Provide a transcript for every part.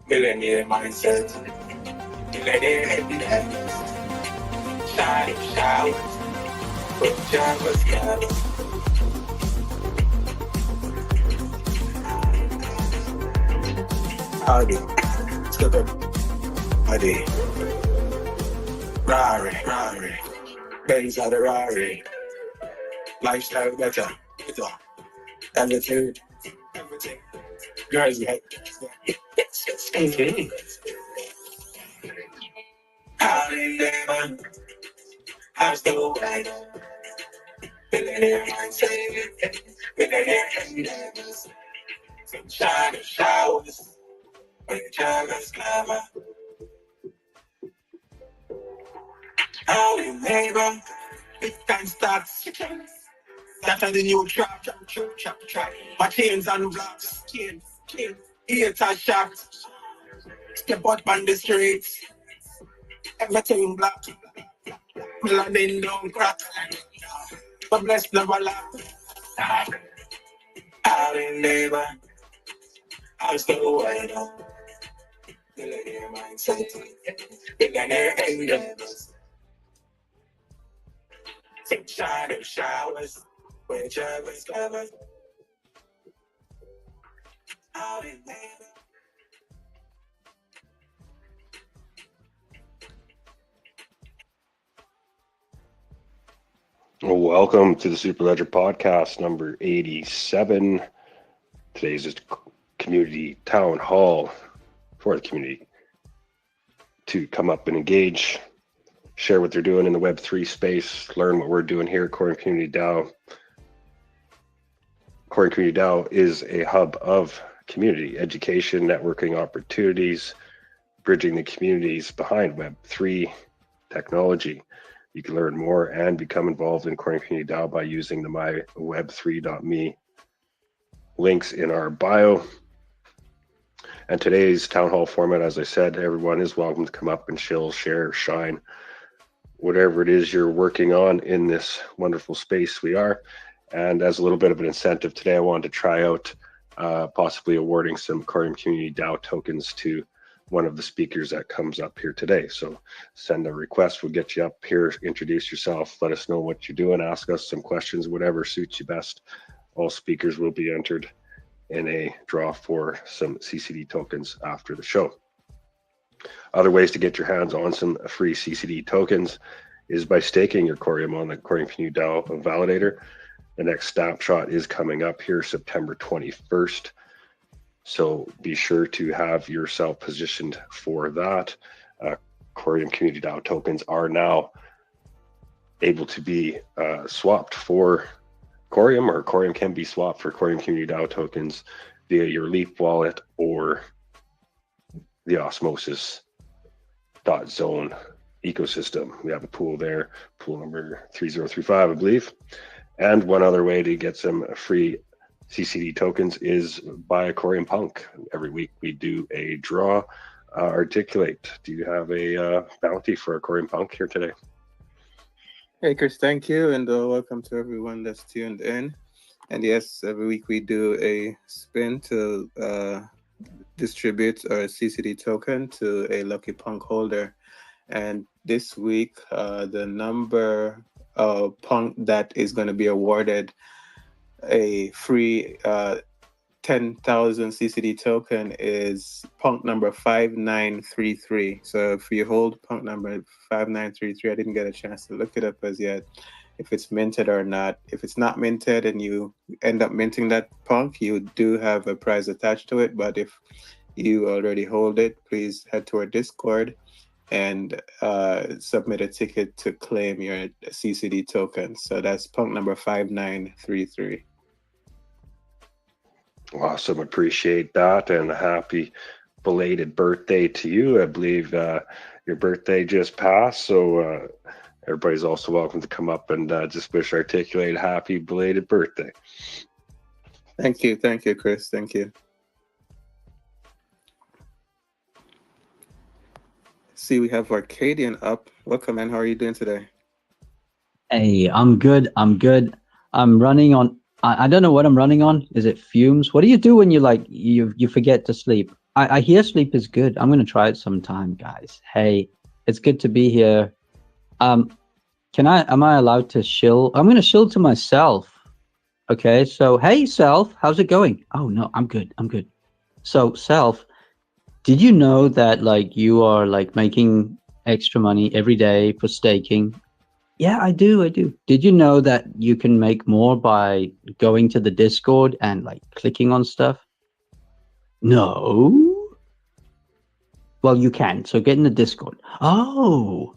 Millionaire mindset, millionaire happiness, shine showers, pajamas, howdy, skip it, howdy, Rari, Benz out of Rari, lifestyle better, everything, girls get, howdy, neighbor, how's the weather? Millionaire mindset, millionaire happiness, shine showers, pajamas, glamour. Howdy, neighbor, it can start. That's the new trap. My chains and blocks, chains, ears are shocked. Step out on the streets, everything black. Melanin don't crack, but bless never laugh. Howdy, neighbor, how's the weather? Millionaire mindset, millionaire endeavors. Shine showers, pajamas, covers. Howdy, neighbor. Welcome to the Superledger Podcast number 87. Today's just community town hall for the community to come up and engage, share what they're doing in the Web3 space, learn what we're doing here at Core Community DAO. Core Community DAO is a hub of community education, networking opportunities, bridging the communities behind Web3 technology. You can learn more and become involved in Core Community DAO by using the myweb3.me links in our bio. And today's town hall format, as I said, everyone is welcome to come up and shill, share, shine, whatever it is you're working on in this wonderful space we are. And as a little bit of an incentive today, I wanted to try out possibly awarding some Core Community DAO tokens to one of the speakers that comes up here today. So send a request, we'll get you up here, introduce yourself, let us know what you're doing, ask us some questions, whatever suits you best. All speakers will be entered in a draw for some CCD tokens after the show. Other ways to get your hands on some free CCD tokens is by staking your Corium on the Core Community DAO validator. The next snapshot is coming up here September 21st. So be sure to have yourself positioned for that. Corium Community DAO tokens are now able to be swapped for Corium, or Corium can be swapped for Corium Community DAO tokens via your Leap wallet or the Osmosis.zone ecosystem. We have a pool there, pool number 3035, I believe. And one other way to get some free CCD tokens is buy a Corium Punk. Every week we do a draw. Articulate, do you have a bounty for a Corium Punk here today? Hey Chris, thank you, and welcome to everyone that's tuned in. And yes, every week we do a spin to distribute our CCD token to a lucky Punk holder. And this week, the number of Punk that is going to be awarded a free 10,000 CCD token is Punk number 5933. So if you hold Punk number 5933, I didn't get a chance to look it up as yet, if it's minted or not. If it's not minted and you end up minting that Punk, you do have a prize attached to it. But if you already hold it, please head to our Discord and submit a ticket to claim your CCD token. So that's Punk number 5933. Awesome, appreciate that, and a happy belated birthday to you. I believe your birthday just passed, so everybody's also welcome to come up and just wish Articulate a happy belated birthday. Thank you, Chris, thank you. See, we have Arcadian up. Welcome, man. How are you doing today? Hey, I'm good. I'm running on, I don't know what I'm running on. Is it fumes? What do you do when you forget to sleep? I hear sleep is good. I'm gonna try it sometime, guys. Hey, it's good to be here. Am I allowed to shill? I'm gonna shill to myself. Okay, so hey self, how's it going? Oh no, I'm good. I'm good. So self, did you know that like you are like making extra money every day for staking? Yeah, I do. I do. Did you know that you can make more by going to the Discord and like clicking on stuff? No. Well, you can. So get in the Discord. Oh,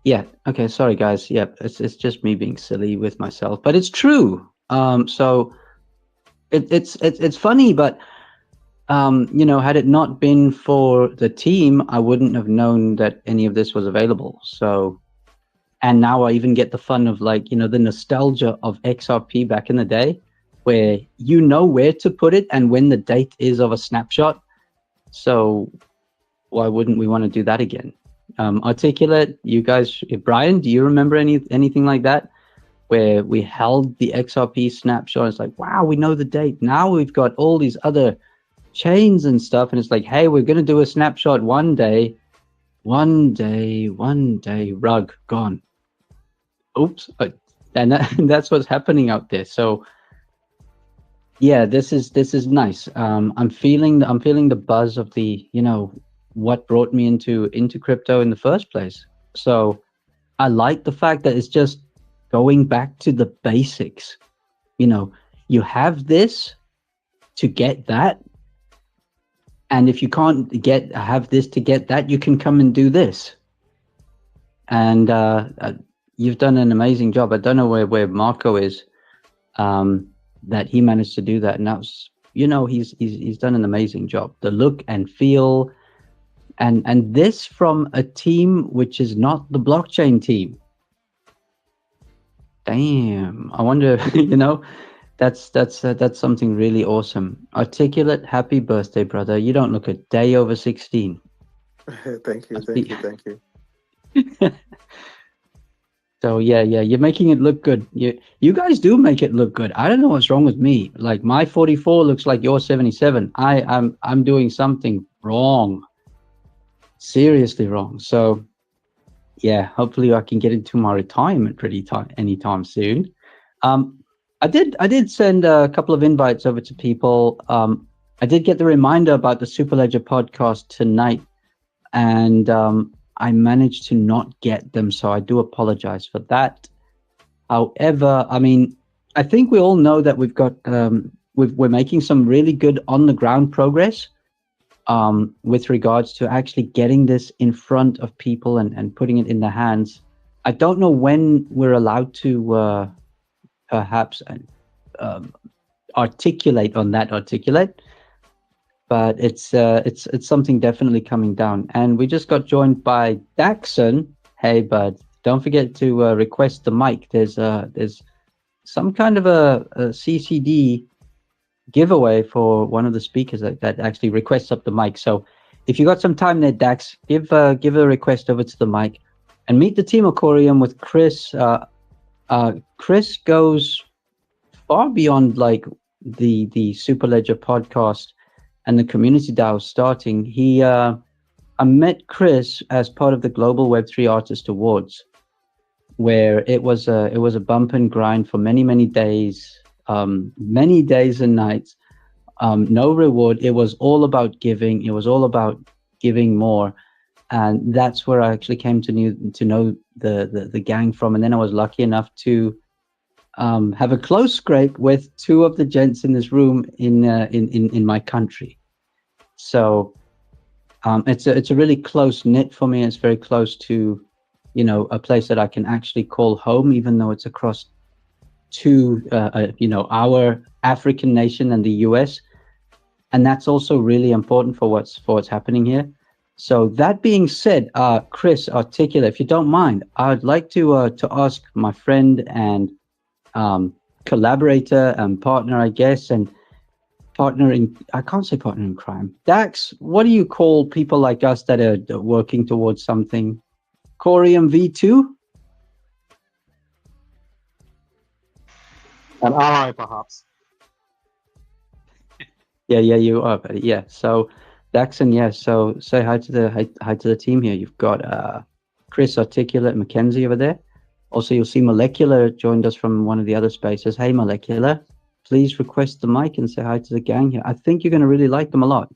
yeah. Okay. Sorry, guys. Yeah, it's just me being silly with myself, but it's true. So it's funny, but had it not been for the team, I wouldn't have known that any of this was available. So, and now I even get the fun of like, the nostalgia of XRP back in the day, where you know where to put it and when the date is of a snapshot. So why wouldn't we want to do that again? Articulate, you guys, Brian, do you remember anything like that? Where we held the XRP snapshot. It's like, wow, we know the date. Now we've got all these other chains and stuff, and it's like, hey, we're going to do a snapshot one day, rug gone. Oops. And that's what's happening out there. So yeah, this is nice. I'm feeling the buzz of the, what brought me into crypto in the first place. So I like the fact that it's just going back to the basics. You have this to get that, and if you can't have this to get that, you can come and do this. And you've done an amazing job. I don't know where Marco is, that he managed to do that, and that was, he's done an amazing job. The look and feel, and this from a team which is not the blockchain team. Damn, I wonder, that's something really awesome. Articulate, happy birthday, brother. You don't look a day over 16. Thank you. So yeah, you're making it look good. You guys do make it look good. I don't know what's wrong with me. Like my 44 looks like your 77. I'm doing something wrong. Seriously wrong. So yeah, hopefully I can get into my retirement anytime soon. I did send a couple of invites over to people. I did get the reminder about the Superledger podcast tonight, and I managed to not get them, so I do apologize for that. However, I mean, I think we all know that we've got we're making some really good on the ground progress with regards to actually getting this in front of people and putting it in their hands. I don't know when we're allowed to perhaps articulate on that, but it's something definitely coming down. And we just got joined by Daxon. Hey bud, don't forget to request the mic. There's some kind of a CCD giveaway for one of the speakers that actually requests up the mic. So if you got some time there, Dax, give a request over to the mic and meet the team of Corium with Chris. Chris goes far beyond like the Superledger podcast and the community DAO starting. I met Chris as part of the Global Web3 Artist Awards, where it was a bump and grind for many days, many days and nights, no reward. It was all about giving. It was all about giving more, and that's where I actually came to know the gang from. And then I was lucky enough to have a close scrape with two of the gents in this room in my country. So it's a really close knit for me. It's very close to a place that I can actually call home, even though it's across to our African nation and the US, and that's also really important for what's happening here. So that being said, Chris, Articulate, if you don't mind, I'd like to ask my friend and collaborator and partner, I guess, and I can't say partner in crime. Dax, what do you call people like us that are working towards something? Corium V2? An ally, perhaps. Yeah, you are. Yeah. So Daxon, yes. So say hi to the team here. You've got Chris, Articulate, Mackenzie over there. Also, you'll see Molecular joined us from one of the other spaces. Hey, Molecular, please request the mic and say hi to the gang here. I think you're going to really like them a lot.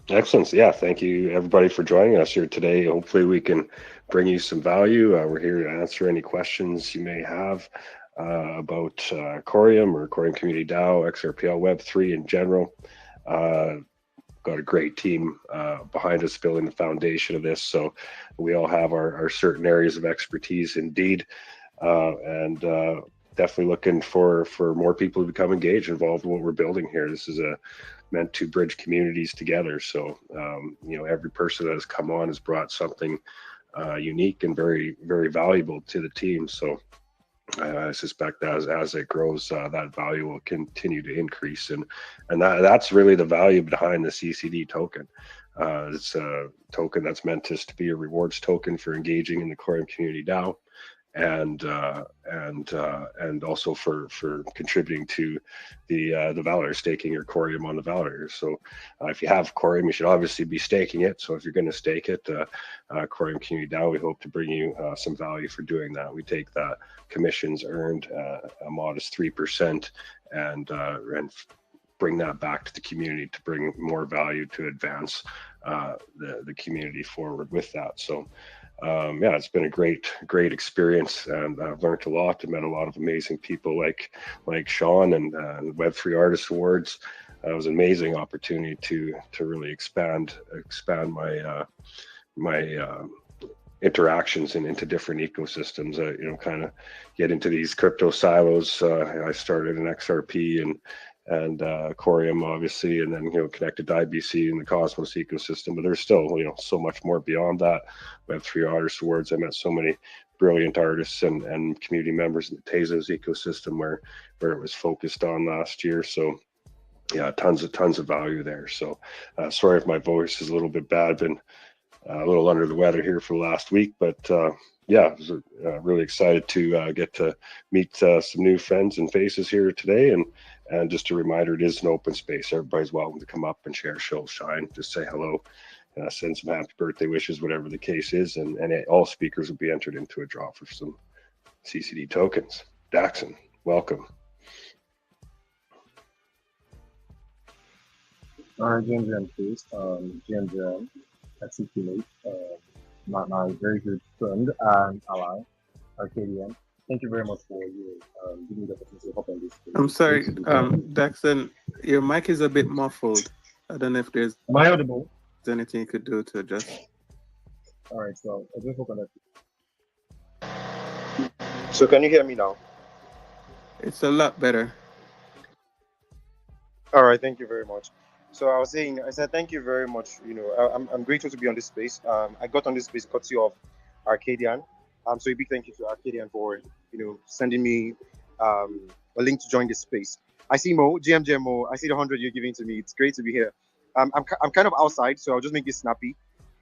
Excellent. Yeah, thank you everybody for joining us here today. Hopefully we can bring you some value. We're here to answer any questions you may have about Corium or Corium Community DAO, XRPL, Web3 in general. Got a great team behind us building the foundation of this. So we all have our certain areas of expertise indeed. And definitely looking for more people to become engaged, involved in what we're building here. This is meant to bridge communities together. So, every person that has come on has brought something unique and very, very valuable to the team. So I suspect that as it grows, that value will continue to increase. And that's really the value behind the CCD token. It's a token that's meant to be a rewards token for engaging in the Corium Community DAO. And also for contributing to the validator, staking your Corium on the validator. So if you have Corium, you should obviously be staking it. So if you're going to stake it, Corium Community DAO, we hope to bring you some value for doing that. We take that commissions earned, a modest 3%, and bring that back to the community to bring more value to advance the community forward with that. So it's been a great experience, and I've learned a lot. I've met a lot of amazing people like Sean and Web3 Artist Awards. It was an amazing opportunity to really expand my interactions into different ecosystems. Kind of get into these crypto silos. I started in XRP and Corium, obviously, and then connected to IBC and the Cosmos ecosystem. But there's still so much more beyond that. Web3 Artist Awards. I met so many brilliant artists and community members in the Tezos ecosystem where it was focused on last year. So yeah, tons of value there. So sorry if my voice is a little bit bad. Been a little under the weather here for the last week, but I was really excited to get to meet some new friends and faces here today. And just a reminder, it is an open space. Everybody's welcome to come up and share, show, shine, just say hello, send some happy birthday wishes, whatever the case is. And all speakers will be entered into a draw for some CCD tokens. Daxon, welcome. All right, GMGM, please. GMGM, articulate, my very good friend and ally, Arcadian. Thank you very much for you giving me the opportunity to hop on this. I'm sorry, Daxon, your mic is a bit muffled. I don't know if there's Am I audible? anything you could do to adjust. All right, so I just hope that. So can you hear me now? It's a lot better. All right, thank you very much. So I said thank you very much. I'm grateful to be on this space. I got on this space courtesy of Arcadian. So a big thank you to Arcadian for sending me a link to join this space. I see Mo, GMGM Mo. I see the 100 you're giving to me. It's great to be here. I'm kind of outside, so I'll just make this snappy.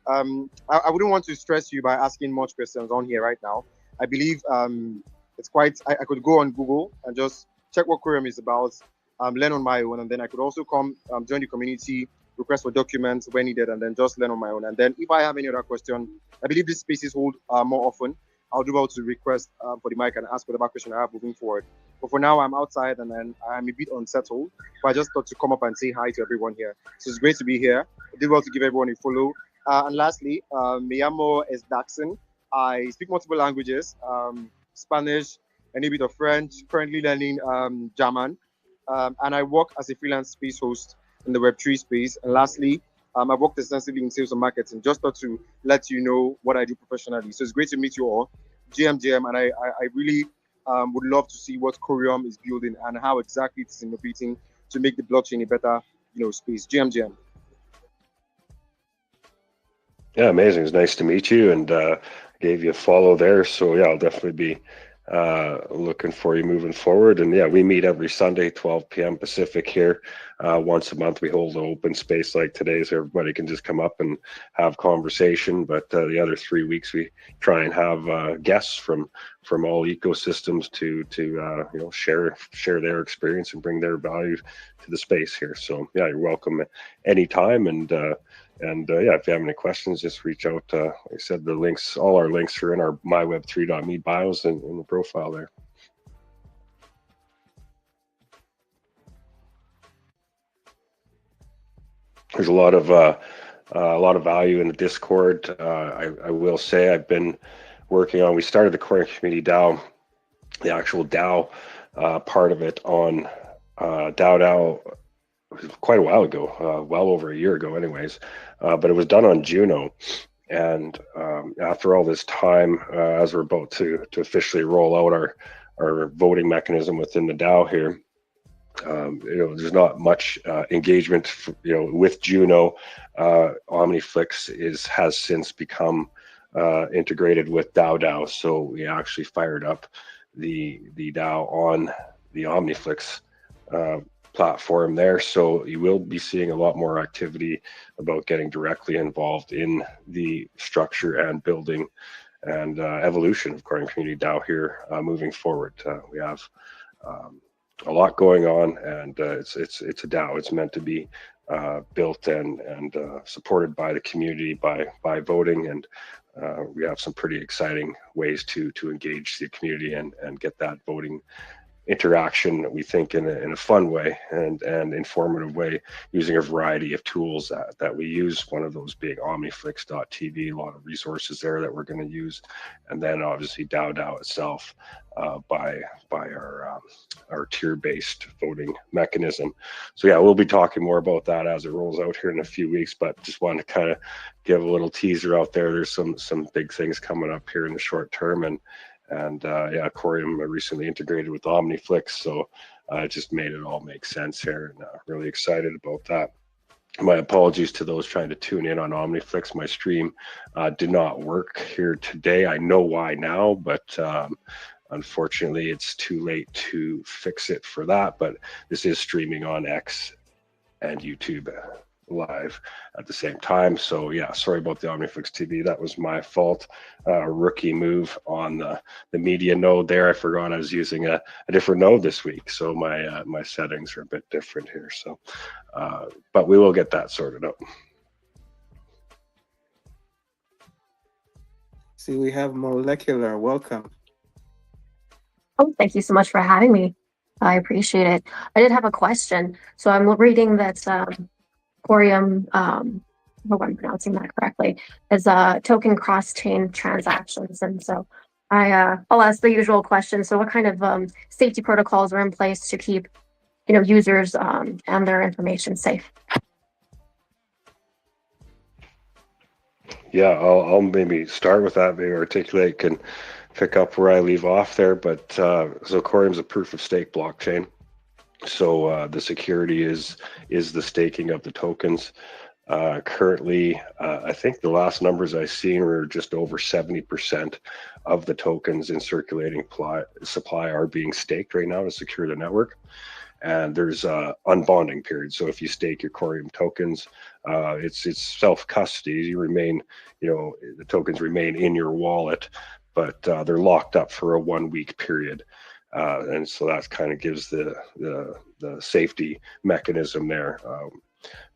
I wouldn't want to stress you by asking much questions on here right now. I believe it's quite. I could go on Google and just check what Corium is about. Learn on my own, and then I could also come join the community, request for documents when needed, and then just learn on my own. And then if I have any other question, I believe these spaces hold more often. I'll do well to request for the mic and ask whatever question I have moving forward. But for now, I'm outside and then I'm a bit unsettled. But I just thought to come up and say hi to everyone here. So it's great to be here. I did well to give everyone a follow. And lastly, me llamo es Daxon. I speak multiple languages, Spanish, and a bit of French, currently learning German. And I work as a freelance space host in the Web3 space. And lastly, I've worked extensively in sales and marketing. Just thought to let you know what I do professionally. So it's great to meet you all, GMGM, and I really would love to see what Corium is building and how exactly it's innovating to make the blockchain a better, space. GMGM. Yeah, amazing. It's nice to meet you, and gave you a follow there. So yeah, I'll definitely be looking for you moving forward. And yeah, we meet every Sunday, 12 p.m. Pacific here. Once a month, we hold an open space like today, so everybody can just come up and have conversation. But the other 3 weeks, we try and have guests from all ecosystems to share their experience and bring their value to the space here. So yeah, you're welcome anytime. And yeah, if you have any questions, just reach out. Like I said, all our links are in our myweb3.me bios and in the profile there. There's a lot of value in the Discord. I will say I've been working on. We started the Corium Community DAO, the actual DAO part of it on DAO quite a while ago, well over a year ago, anyways. But it was done on Juno, and after all this time, as we're about to officially roll out our voting mechanism within the DAO here. There's not much engagement, with Juno. OmniFlix has since become integrated with DAO. So we actually fired up the DAO on the OmniFlix platform there. So you will be seeing a lot more activity about getting directly involved in the structure and building and evolution of Corium Community DAO here moving forward. We have a lot going on, and it's a DAO. It's meant to be built and supported by the community by voting, and we have some pretty exciting ways to engage the community and get that voting interaction, we think, in a fun way and informative way, using a variety of tools that we use, one of those being omniflix.tv, a lot of resources there that we're going to use, and then obviously DAO itself by our tier-based voting mechanism. So yeah, we'll be talking more about that as it rolls out here in a few weeks, but just wanted to kind of give a little teaser out there. There's some big things coming up here in the short term, and yeah, Corium recently integrated with OmniFlix, so it just made it all make sense here, and really excited about that. My apologies to those trying to tune in on OmniFlix. My stream did not work here today. I know why now, but unfortunately, it's too late to fix it for that. But this is streaming on X and YouTube live at the same time. So yeah, sorry about the OmniFlix TV. That was my fault. Rookie move on the media node there. I forgot I was using a different node this week, so my settings are a bit different here. So, but we will get that sorted out. See, we have Molecular. Welcome. Oh, thank you so much for having me. I appreciate it. I did have a question. So I'm reading that Corium, I hope I'm pronouncing that correctly, is token cross-chain transactions. And so I'll ask the usual question. So what kind of safety protocols are in place to keep users and their information safe? Yeah, I'll maybe start with that, maybe articulate, can pick up where I leave off there. But so Corium's a proof of stake blockchain. So the security is the staking of the tokens. Currently, I think the last numbers I've seen were just over 70% of the tokens in circulating supply are being staked right now to secure the network. And there's a unbonding period. So if you stake your Corium tokens, it's self-custody. You remain, the tokens remain in your wallet, but they're locked up for a 1 week period. And so that kind of gives the safety mechanism there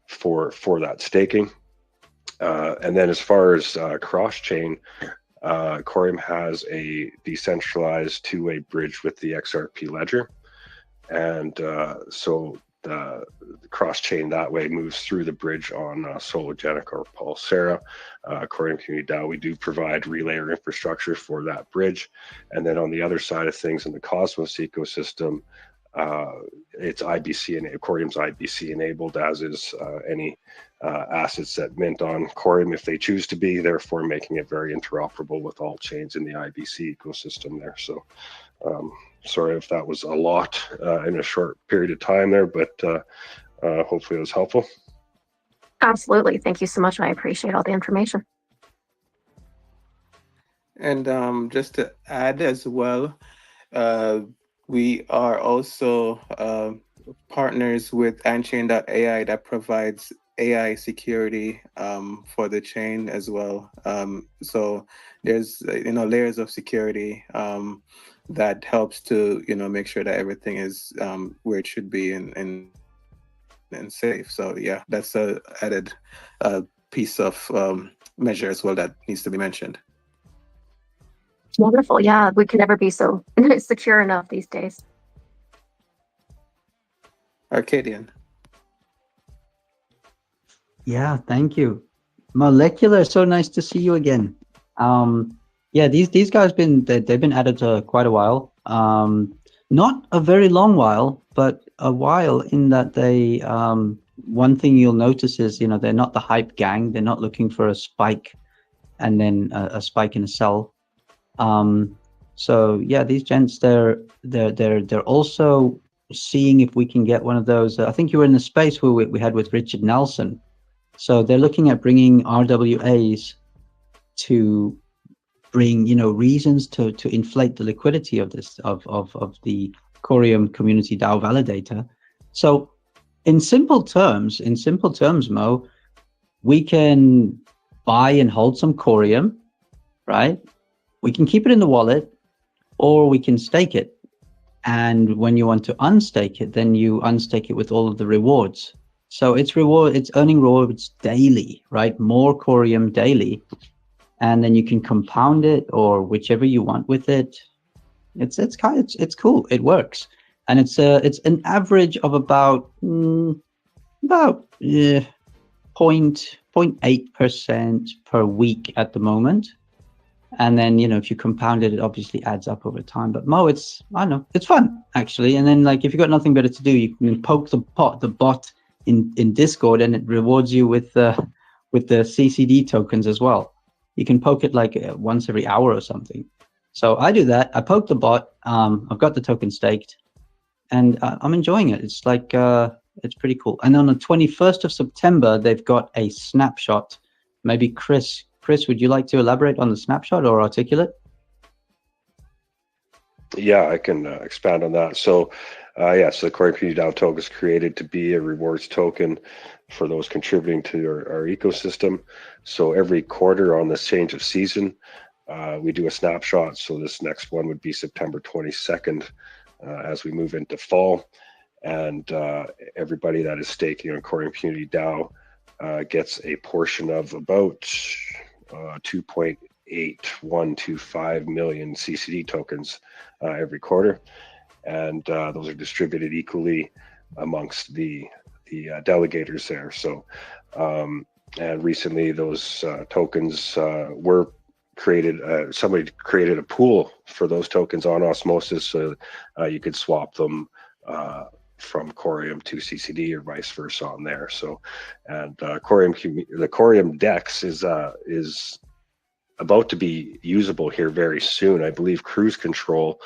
for that staking. And then as far as cross-chain, Corium has a decentralized two-way bridge with the XRP ledger. And so the cross-chain that way moves through the bridge on Sologenic or Pulsera. Corium Community DAO, we do provide relayer infrastructure for that bridge. And then on the other side of things in the Cosmos ecosystem, it's IBC and Corium's IBC enabled, as is any assets that mint on Corium if they choose to be, therefore making it very interoperable with all chains in the IBC ecosystem there. So sorry if that was a lot in a short period of time there, but hopefully it was helpful. Absolutely. Thank you so much. I appreciate all the information. And just to add as well, We are also partners with Anchain.ai that provides AI security for the chain as well. So there's layers of security that helps to make sure that everything is where it should be and safe. So yeah, that's a added piece of measure as well that needs to be mentioned. Wonderful. Yeah, we can never be so secure enough these days. Arcadian. Yeah, thank you. Molecular, so nice to see you again. Yeah, these guys they've been at it quite a while. Not a very long while, but a while in that they one thing you'll notice is they're not the hype gang. They're not looking for a spike and then a spike in a sell. So yeah, these gents they're also seeing if we can get one of those. I think you were in the space where we had with Richard Nelson. So they're looking at bringing RWAs to bring reasons to inflate the liquidity of this of the Corium community DAO validator. So in simple terms, Mo, we can buy and hold some Corium, right? We can keep it in the wallet, or we can stake it. And when you want to unstake it, then you unstake it with all of the rewards. So it's earning rewards daily, right? More Corium daily. And then you can compound it or whichever you want with it. It's cool. It works. And it's an average of about 0.8% per week at the moment. And then, if you compound it, it obviously adds up over time. But Mo, it's fun actually. And then if you've got nothing better to do, you can poke the bot in Discord, and it rewards you with the CCD tokens as well. You can poke it once every hour or something. So I do that. I poke the bot. I've got the token staked, and I'm enjoying it. It's it's pretty cool. And on the 21st of September, they've got a snapshot. Maybe Chris, would you like to elaborate on the snapshot or articulate? Yeah, I can expand on that. So the Corium Community DAO token is created to be a rewards token for those contributing to our ecosystem. So every quarter on this change of season, we do a snapshot. So this next one would be September 22nd as we move into fall. And everybody that is staking on Corium Community DAO gets a portion of about 2.8125 million CCD tokens every quarter. And those are distributed equally amongst the delegators there. So, and recently those tokens were created. Somebody created a pool for those tokens on Osmosis, so you could swap them from Corium to CCD or vice versa on there. So, and the Corium DEX is about to be usable here very soon. I believe Cruise Control,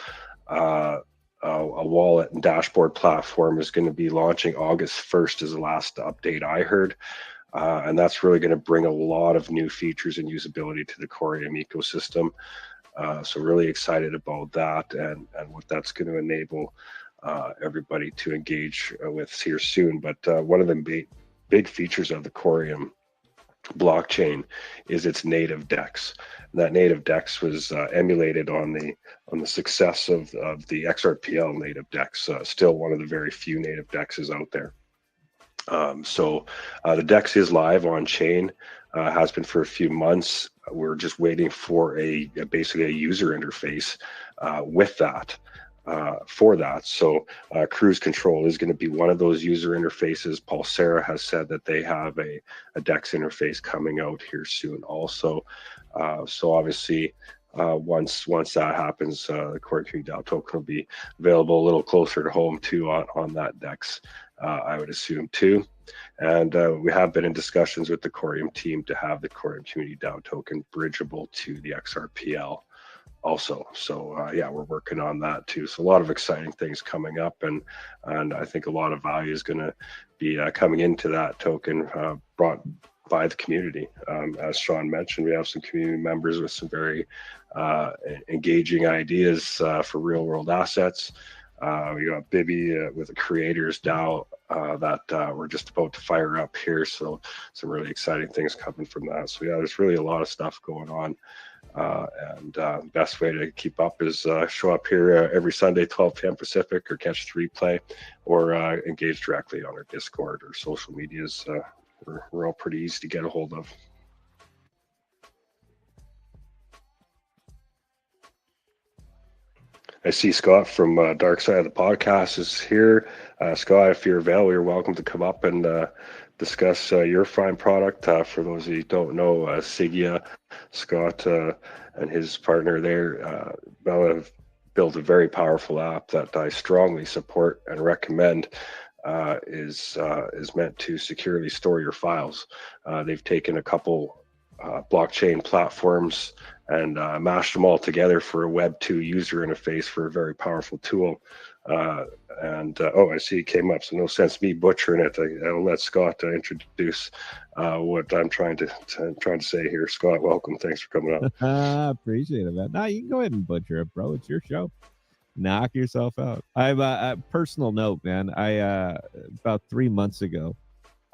a wallet and dashboard platform, is going to be launching August 1st is the last update I heard. And that's really going to bring a lot of new features and usability to the Corium ecosystem. So really excited about that and what that's going to enable everybody to engage with here soon. But one of the big features of the Corium blockchain is its native DEX. And that native DEX was emulated on the success of the XRPL native DEX. Still one of the very few native DEXs out there. So the DEX is live on chain, has been for a few months. We're just waiting for basically a user interface with that. For that. So Cruise Control is going to be one of those user interfaces. Pulsera has said that they have a DEX interface coming out here soon also. So obviously, once that happens, the Corium Community DAO token will be available a little closer to home too on that DEX, I would assume too. And we have been in discussions with the Corium team to have the Corium Community DAO token bridgeable to the XRPL. Also, so yeah, we're working on that too. So a lot of exciting things coming up, and I think a lot of value is going to be coming into that token, brought by the community. As Sean mentioned, we have some community members with some very engaging ideas for real world assets. We got Bibby with a creators DAO that we're just about to fire up here. So some really exciting things coming from that. So yeah, there's really a lot of stuff going on. And best way to keep up is show up here every Sunday, 12 p.m. Pacific, or catch the replay, or engage directly on our Discord or social medias. We're all pretty easy to get a hold of. I see Scott from Dark Side of the Podcast is here. Scott, if you're available, you're welcome to come up and discuss your fine product. For those of you who don't know, Sigia, Scott and his partner there have built a very powerful app that I strongly support and recommend. Is meant to securely store your files. They've taken a couple blockchain platforms and mashed them all together for a Web 2 user interface for a very powerful tool. I see it came up, so no sense me butchering it. I'll let Scott introduce what I'm trying to say here. Scott, welcome. Thanks for coming up. Appreciate it, man. No, you can go ahead and butcher it, bro. It's your show. Knock yourself out. I have a personal note, man. I about 3 months ago,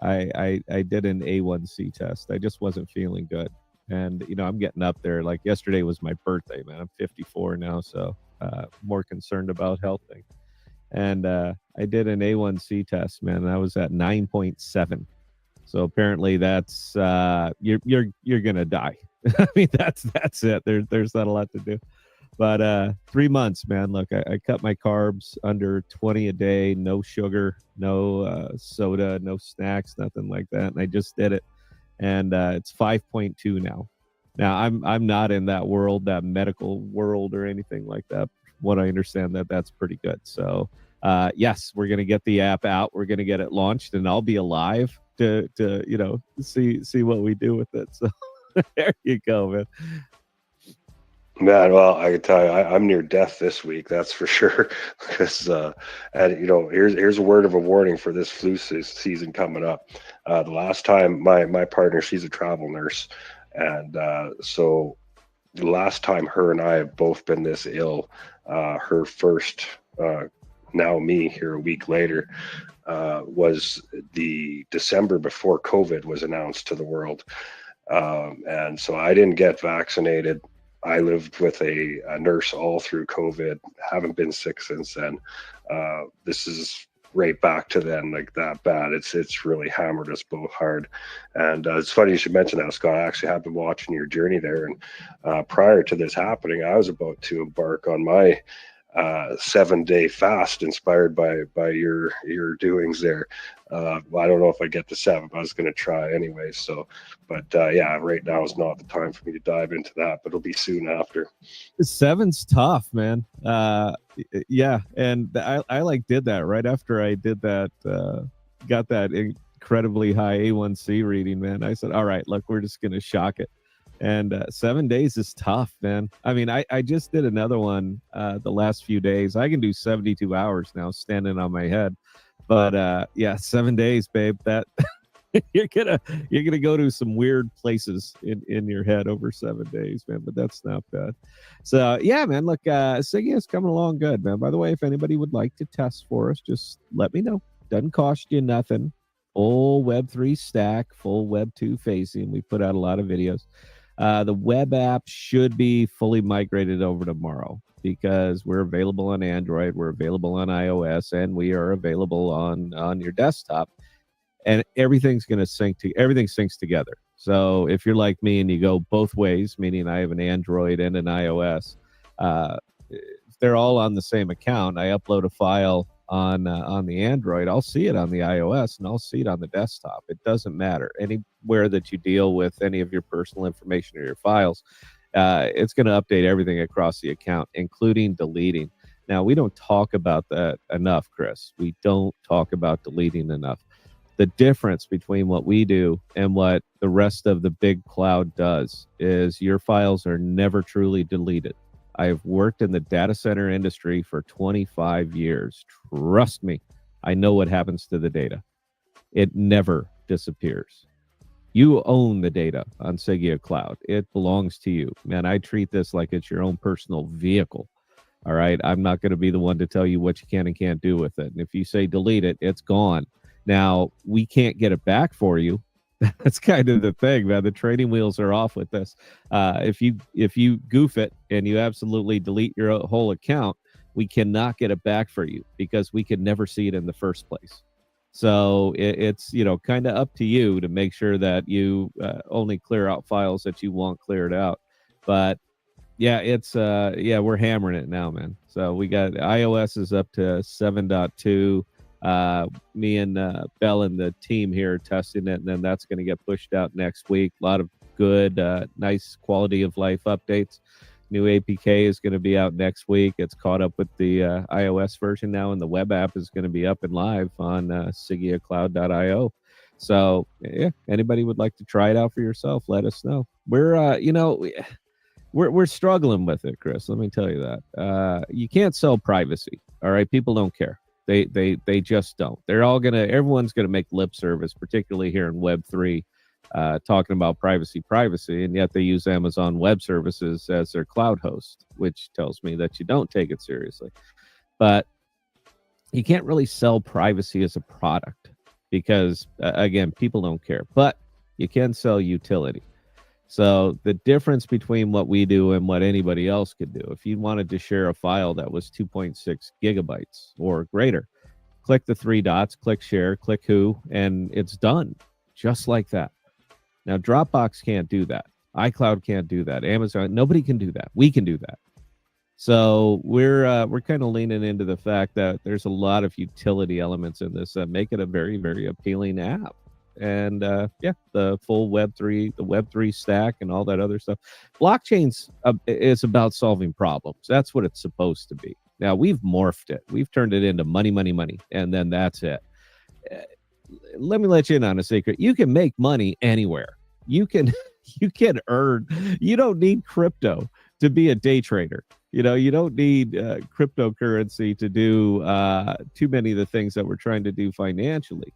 I did an A1C test. I just wasn't feeling good, and I'm getting up there. Like yesterday was my birthday, man. I'm 54 now, so more concerned about health thing. And I did an A1C test, man. And I was at 9.7. So apparently that's you're gonna die. I mean that's it. There's not a lot to do. But 3 months, man. Look, I cut my carbs under 20 a day, no sugar, no soda, no snacks, nothing like that. And I just did it. And it's 5.2 now. Now I'm not in that world, that medical world or anything like that. What I understand that's pretty good. So yes, we're gonna get the app out, we're gonna get it launched, and I'll be alive to see what we do with it. So there you go, man. Man, well, I can tell you, I'm near death this week. That's for sure. Because, here's a word of a warning for this flu season coming up. The last time my partner, she's a travel nurse, and so the last time her and I have both been this ill, her first, now me here a week later, was the December before COVID was announced to the world, and so I didn't get vaccinated. I lived with a nurse all through COVID, haven't been sick since then. This is right back to then, like that bad. It's really hammered us both hard. And it's funny you should mention that, Scott. I actually have been watching your journey there. And prior to this happening, I was about to embark on my 7-day fast inspired by your doings there. I don't know if I get to 7, but I was going to try anyway. So, but yeah, right now is not the time for me to dive into that, but it'll be soon after. 7's tough, man. Yeah. And I like did that right after I did that, got that incredibly high A1C reading, man. I said, all right, look, we're just going to shock it. And 7 days is tough, man. I mean, I just did another one the last few days. I can do 72 hours now standing on my head. But yeah, 7 days, babe. That you're gonna go to some weird places in your head over 7 days, man. But that's not bad. So yeah, man. Look, Siggy is coming along good, man. By the way, if anybody would like to test for us, just let me know. Doesn't cost you nothing. Full Web3 stack, full Web 2 facing. We put out a lot of videos. The web app should be fully migrated over tomorrow because we're available on Android, we're available on iOS, and we are available on your desktop. And everything's going to everything syncs together. So if you're like me and you go both ways, meaning I have an Android and an iOS, if they're all on the same account, I upload a file on the Android, I'll see it on the iOS and I'll see it on the desktop. It doesn't matter. Anywhere that you deal with any of your personal information or your files, it's going to update everything across the account, including deleting. Now, we don't talk about that enough, Chris. We don't talk about deleting enough. The difference between what we do and what the rest of the big cloud does is your files are never truly deleted. I've worked in the data center industry for 25 years. Trust me, I know what happens to the data. It never disappears. You own the data on Sigia Cloud. It belongs to you. Man, I treat this like it's your own personal vehicle. All right. I'm not going to be the one to tell you what you can and can't do with it. And if you say delete it, it's gone. Now, we can't get it back for you. That's kind of the thing, man. The training wheels are off with this. If you goof it and you absolutely delete your whole account, we cannot get it back for you because we could never see it in the first place. So it's kind of up to you to make sure that you only clear out files that you want cleared out. But yeah, it's we're hammering it now, man. So we got iOS is up to 7.2. Me and Bell and the team here are testing it, and then that's going to get pushed out next week. A lot of good, nice quality of life updates. New APK is going to be out next week. It's caught up with the iOS version now, and the web app is going to be up and live on sigiacloud.io. So, yeah, anybody would like to try it out for yourself, let us know. We're struggling with it, Chris. Let me tell you that. You can't sell privacy. All right, people don't care. They just don't. Everyone's gonna make lip service, particularly here in Web3. Talking about privacy, and yet they use Amazon Web Services as their cloud host, which tells me that you don't take it seriously. But you can't really sell privacy as a product because, again, people don't care. But you can sell utility. So the difference between what we do and what anybody else could do, if you wanted to share a file that was 2.6 gigabytes or greater, click the three dots, click share, click who, and it's done just like that. Now, Dropbox can't do that. iCloud can't do that. Amazon, nobody can do that. We can do that. So we're kind of leaning into the fact that there's a lot of utility elements in this that make it a very, very appealing app. And the full Web3, the Web3 stack and all that other stuff. Blockchains is about solving problems. That's what it's supposed to be. Now, we've morphed it. We've turned it into money, and then that's it. Let me let you in on a secret. You can make money anywhere. You can earn. You don't need crypto to be a day trader. You don't need cryptocurrency to do too many of the things that we're trying to do financially.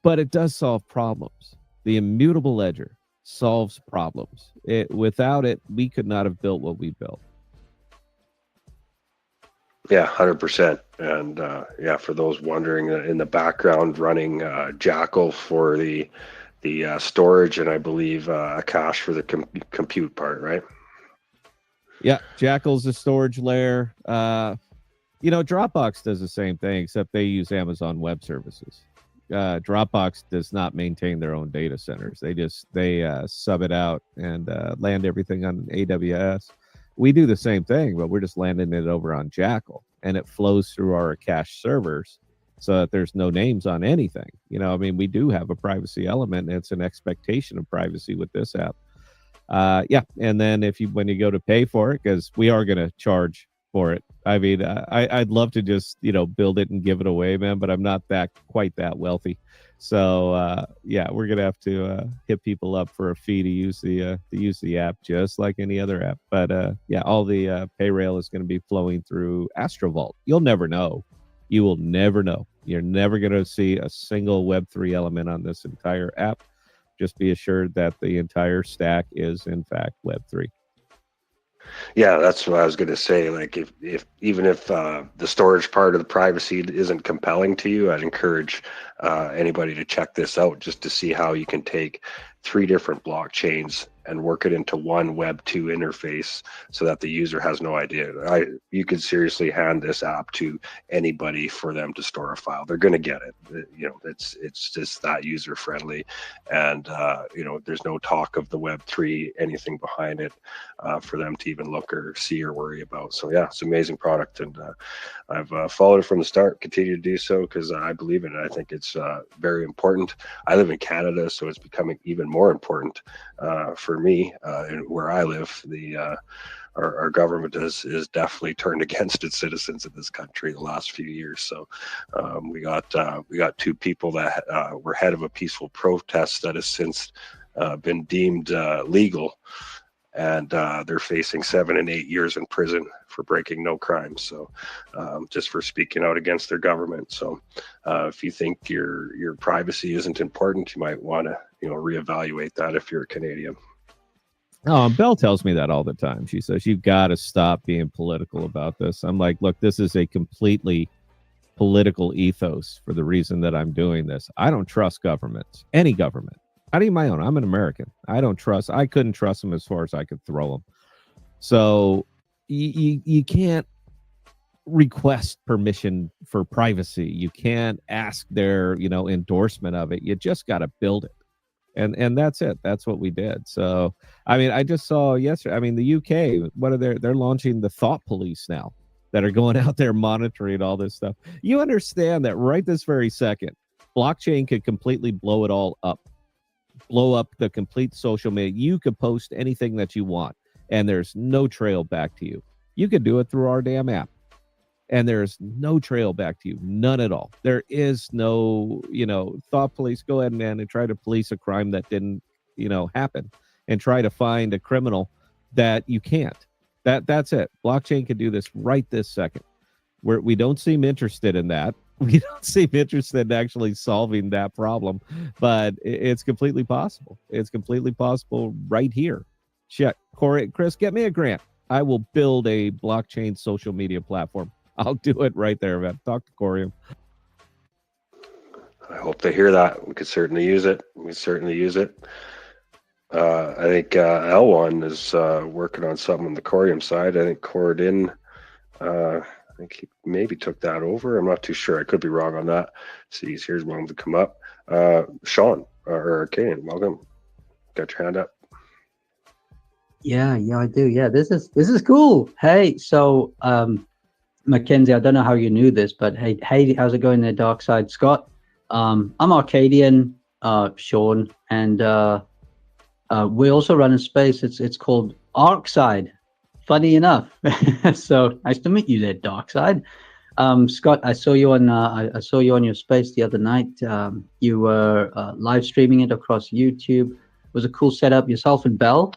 But it does solve problems. The immutable ledger solves problems. Without it, we could not have built what we built. Yeah, 100%. And for those wondering, in the background, running Jackal for the storage, and I believe a cache for the compute part, right? Yeah, Jackal's the storage layer. Dropbox does the same thing, except they use Amazon Web Services. Dropbox does not maintain their own data centers. They sub it out and land everything on AWS. We do the same thing, but we're just landing it over on Jackal, and it flows through our cache servers so that there's no names on anything. We do have a privacy element, and it's an expectation of privacy with this app. And then when you go to pay for it, because we are going to charge for it. I'd love to just build it and give it away, man, but I'm not quite that wealthy. So we're gonna have to hit people up for a fee to use the app, just like any other app. But all the pay rail is going to be flowing through Astrovault. You'll never know. You will never know. You're never going to see a single Web3 element on this entire app. Just be assured that the entire stack is in fact Web3. Yeah, that's what I was going to say. Like, if the storage part of the privacy isn't compelling to you, I'd encourage anybody to check this out just to see how you can take 3 different blockchains and work it into one Web 2 interface so that the user has no idea. You could seriously hand this app to anybody for them to store a file. They're going to get it. It's just that user friendly, and there's no talk of the Web 3 anything behind it for them to even look or see or worry about. So yeah, it's an amazing product, and I've followed it from the start. Continue to do so because I believe in it. I think it's very important. I live in Canada, so it's becoming even more important for me, and where I live. Our government is definitely turned against its citizens in this country the last few years. So we got 2 people that were head of a peaceful protest that has since been deemed legal and they're facing 7 and 8 years in prison for breaking no crimes. So just for speaking out against their government. So if you think your privacy isn't important, you might want to reevaluate that if you're a Canadian. Oh, Belle tells me that all the time. She says, you've got to stop being political about this. I'm like, look, this is a completely political ethos for the reason that I'm doing this. I don't trust governments, any government. Not even my own. I'm an American. I couldn't trust them as far as I could throw them. So you can't request permission for privacy. You can't ask their, endorsement of it. You just got to build it. And that's it. That's what we did. So, I mean, I just saw yesterday, the UK, they're launching the thought police now that are going out there monitoring all this stuff. You understand that right this very second, blockchain could completely blow it all up, blow up the complete social media. You could post anything that you want and there's no trail back to you. You could do it through our damn app. And there's no trail back to you, none at all. There is no, thought police. Go ahead, man, and try to police a crime that didn't, happen, and try to find a criminal that you can't. That's it. Blockchain can do this right this second. We don't seem interested in that. We don't seem interested in actually solving that problem, but it's completely possible. It's completely possible right here. Check, Corey, Chris, get me a grant. I will build a blockchain social media platform. I'll do it right there, man. Talk to Corium. I hope they hear that. We could certainly use it. I think L1 is working on something on the Corium side. I think Cordin, I think he maybe took that over. I'm not too sure. I could be wrong on that. See, here's one to come up. Sean or Arcadian, welcome. Got your hand up. Yeah, I do. Yeah, this is cool. Hey, so Mackenzie, I don't know how you knew this, but hey, how's it going there, Dark Side? Scott, I'm Arcadian, Sean, and we also run a space. It's called Arcside. Funny enough. So nice to meet you there, Dark Side. Scott, I saw you on your space the other night. You were live streaming it across YouTube. It was a cool setup. Yourself and Belle,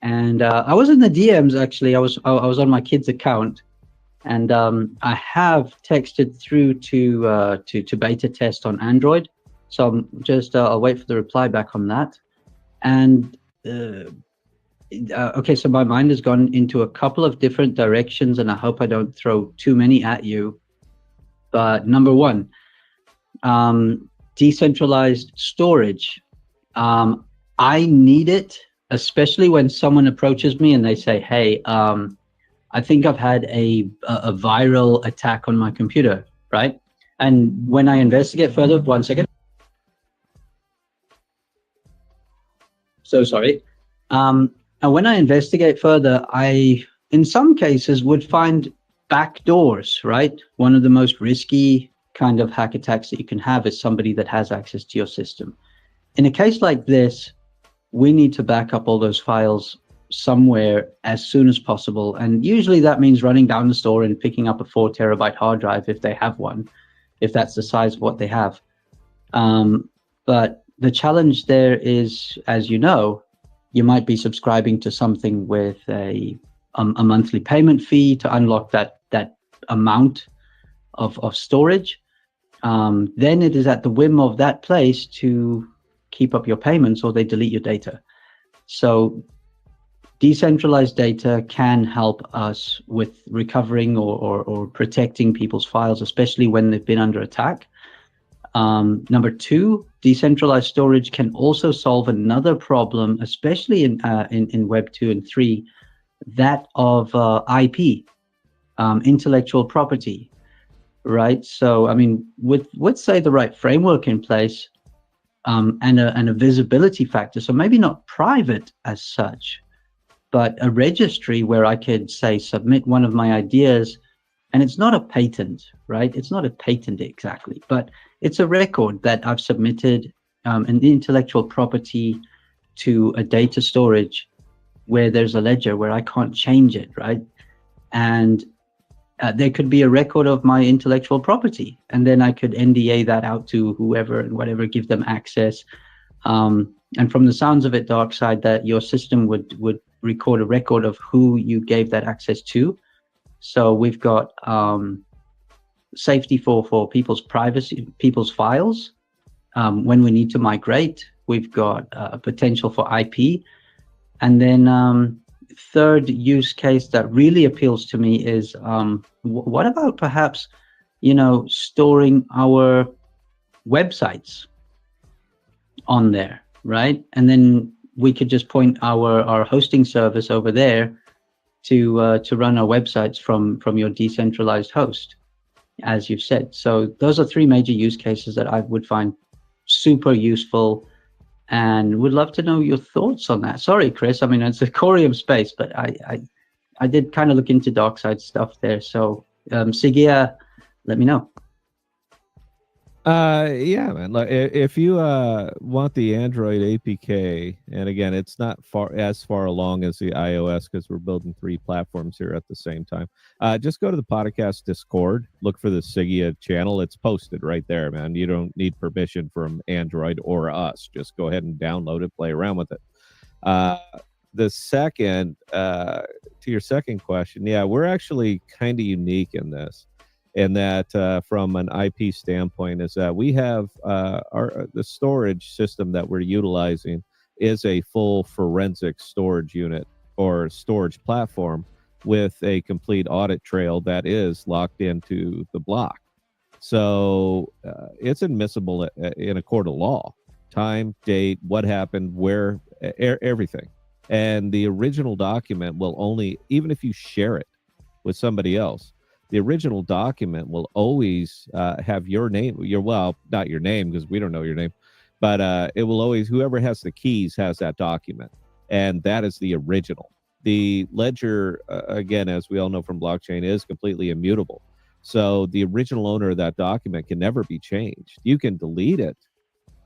and I was in the DMs actually. I was on my kid's account. And I have texted through to beta test on Android, so I'm just I'll wait for the reply back on that. And okay, so my mind has gone into a couple of different directions, and I hope I don't throw too many at you. But number one, decentralized storage. I need it, especially when someone approaches me and they say, "Hey, I think I've had a viral attack on my computer," right? And when I investigate further, one second. So sorry. And when I investigate further, I, in some cases, would find backdoors, right? One of the most risky kind of hack attacks that you can have is somebody that has access to your system. In a case like this, we need to back up all those files somewhere as soon as possible, and usually that means running down the store and picking up a 4 terabyte hard drive if they have one, if that's the size of what they have. But the challenge there is, as you know, you might be subscribing to something with a monthly payment fee to unlock that amount of storage. Then it is at the whim of that place to keep up your payments, or they delete your data. So decentralized data can help us with recovering or protecting people's files, especially when they've been under attack. Number two, decentralized storage can also solve another problem, especially in Web 2 and 3, that of IP, intellectual property, right? So, I mean, with say the right framework in place and a visibility factor, so maybe not private as such, but a registry where I could say submit one of my ideas, and it's not a patent, right? It's not a patent exactly, but it's a record that I've submitted an intellectual property to a data storage where there's a ledger where I can't change it, right? And there could be a record of my intellectual property, and then I could NDA that out to whoever and whatever, give them access. And from the sounds of it, Darkside, that your system would record a record of who you gave that access to. So we've got safety for people's privacy, people's files. When we need to migrate, we've got potential for IP. And then third use case that really appeals to me is what about perhaps, storing our websites on there, right? And then we could just point our hosting service over there to run our websites from your decentralized host, as you've said. So those are three major use cases that I would find super useful, and would love to know your thoughts on that. Sorry, Chris. I mean, it's a Corium space, but I did kind of look into dark side stuff there. So Sigia, let me know. Yeah, man. Like, if you want the Android APK, and again, it's not as far along as the iOS because we're building 3 platforms here at the same time. Just go to the podcast Discord, look for the Sigia channel. It's posted right there, man. You don't need permission from Android or us. Just go ahead and download it, play around with it. The second, to your second question, yeah, we're actually kind of unique in this. And that from an IP standpoint is that we have the storage system that we're utilizing is a full forensic storage unit or storage platform with a complete audit trail that is locked into the block. So it's admissible in a court of law, time, date, what happened, where, everything. And the original document will only, even if you share it with somebody else, the original document will always have your name, not your name because we don't know your name, but it will always, whoever has the keys has that document. And that is the original. The ledger, again, as we all know from blockchain, is completely immutable. So the original owner of that document can never be changed. You can delete it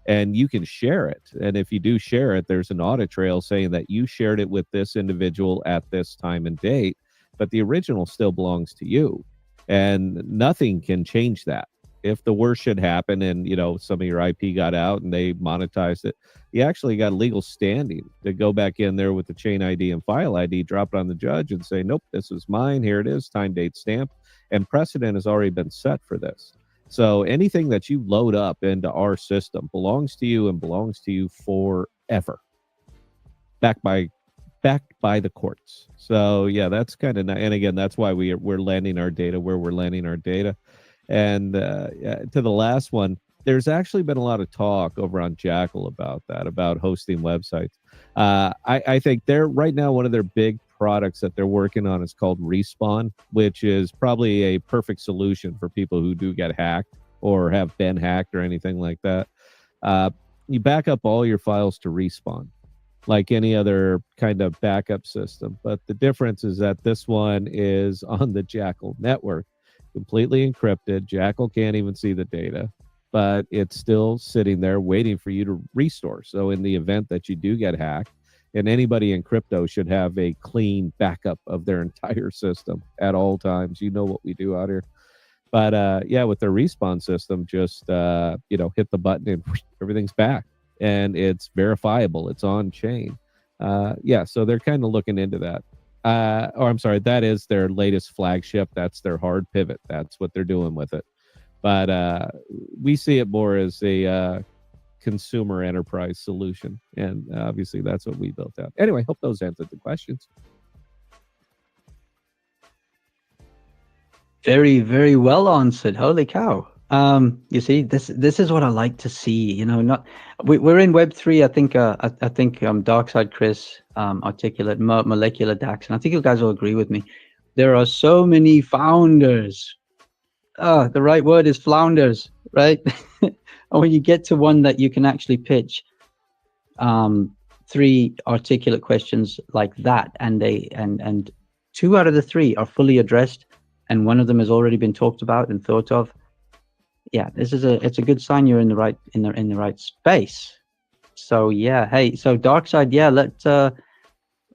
and you can share it. And if you do share it, there's an audit trail saying that you shared it with this individual at this time and date, but the original still belongs to you. And nothing can change that. If the worst should happen and, some of your IP got out and they monetized it, you actually got legal standing to go back in there with the chain ID and file ID, drop it on the judge and say, nope, this is mine. Here it is, time, date, stamp. And precedent has already been set for this. So anything that you load up into our system belongs to you and belongs to you forever. Backed by the courts. So yeah, that's kind of, and again, that's why we're landing our data where we're landing our data. And to the last one, there's actually been a lot of talk over on Jackal about that, about hosting websites. I think they're right now, one of their big products that they're working on is called Respawn, which is probably a perfect solution for people who do get hacked or have been hacked or anything like that. You back up all your files to Respawn, like any other kind of backup system. But the difference is that this one is on the Jackal network, completely encrypted. Jackal can't even see the data, but it's still sitting there waiting for you to restore. So in the event that you do get hacked, and anybody in crypto should have a clean backup of their entire system at all times. You know what we do out here. But yeah, with their Respawn system, just hit the button and everything's back. And it's verifiable. It's on chain. Yeah, so they're kind of looking into that. That is their latest flagship. That's their hard pivot. That's what they're doing with it. But we see it more as a consumer enterprise solution. And obviously that's what we built out. Anyway, hope those answered the questions. Very, very well answered. Holy cow. You see, this is what I like to see. We're in Web3. I think Darkside Chris, Articulate, Molecular Dax, and I think you guys will agree with me. There are so many founders. The right word is flounders, right? And when you get to one that you can actually pitch 3 articulate questions like that, and 2 out of the 3 are fully addressed, and one of them has already been talked about and thought of. Yeah, it's a good sign you're in the right space. So yeah, hey, so Darkside, yeah,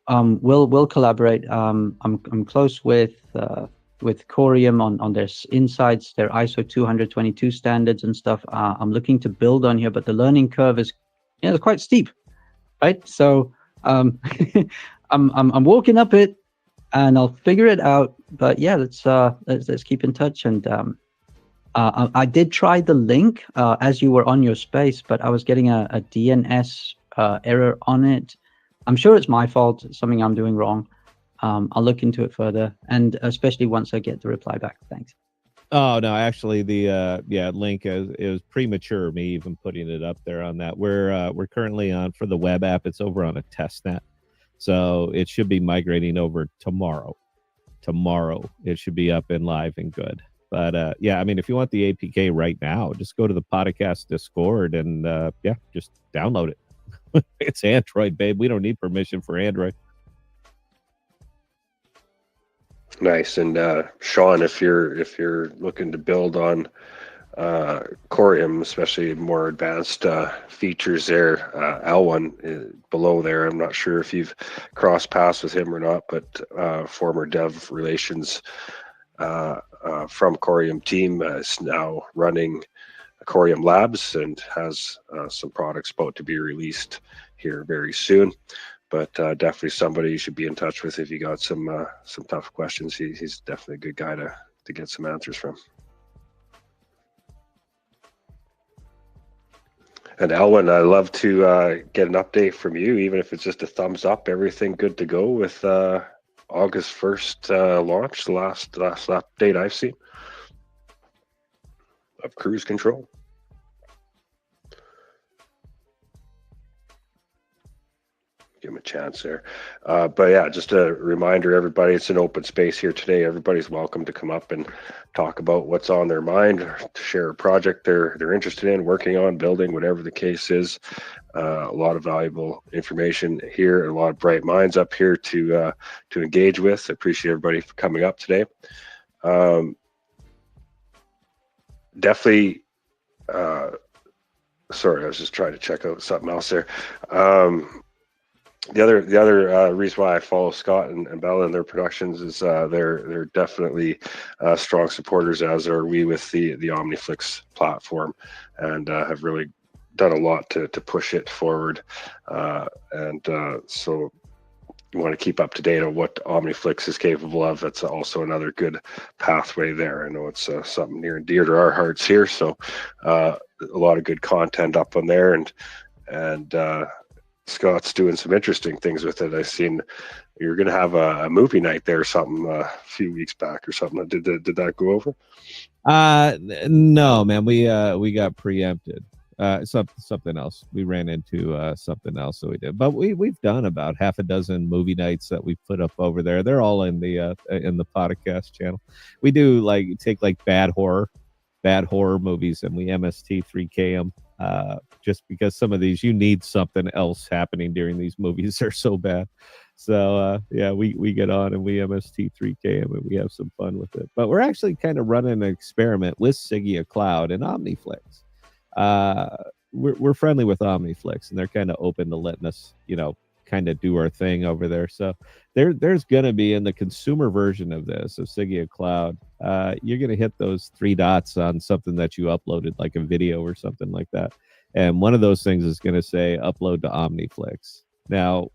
we'll collaborate. I'm close with Corium on their insights, their ISO 222 standards and stuff. I'm looking to build on here, but the learning curve is it's quite steep, right? So I'm working up it, and I'll figure it out. But yeah, let's keep in touch. And I did try the link as you were on your space, but I was getting a DNS error on it. I'm sure it's my fault. It's something I'm doing wrong. I'll look into it further, and especially once I get the reply back. Thanks. Oh no, actually the link it was premature me even putting it up there on that. We're currently on for the web app. It's over on a test net. So it should be migrating over tomorrow. Tomorrow it should be up and live and good. But yeah, I mean, if you want the APK right now, just go to the podcast Discord and just download it. It's Android, babe. We don't need permission for Android. Nice. And Sean, if you're looking to build on Corium, especially more advanced features there, L1 below there. I'm not sure if you've crossed paths with him or not, but former dev relations from Corium team is now running Corium Labs and has some products about to be released here very soon. But definitely somebody you should be in touch with if you got some tough questions. He's definitely a good guy to get some answers from. And Elwin, I'd love to get an update from you, even if it's just a thumbs up. Everything good to go with August 1st launch, the last update I've seen of Cruise Control. Give him a chance there. But yeah, just a reminder, everybody, it's an open space here today. Everybody's welcome to come up and talk about what's on their mind, or to share a project they're interested in, working on, building, whatever the case is. A lot of valuable information here, and a lot of bright minds up here to engage with. I appreciate everybody for coming up today. Definitely. Sorry, I was just trying to check out something else there. The other reason why I follow Scott and Bella and their productions is they're definitely strong supporters, as are we, with the OmniFlix platform, and have really done a lot to push it forward. So you want to keep up to date on what OmniFlix is capable of. That's also another good pathway there. I know it's something near and dear to our hearts here. So a lot of good content up on there, and Scott's doing some interesting things with it. I've seen you're going to have a movie night there or something a few weeks back or something. Did that go over? No, man. We got preempted. Something else. We ran into something else, so we did. But we've done about half a dozen movie nights that we put up over there. They're all in the podcast channel. We do take bad horror movies, and we MST3K them. Just because some of these, you need something else happening during these movies. They're so bad. So we get on and we MST3K them, and we have some fun with it. But we're actually kind of running an experiment with Sigia Cloud and OmniFlix. We're friendly with OmniFlix, and they're kind of open to letting us, kind of do our thing over there. So there's going to be, in the consumer version of this, of Sigia Cloud, you're going to hit those three dots on something that you uploaded, like a video or something like that. And one of those things is going to say upload to OmniFlix. Now,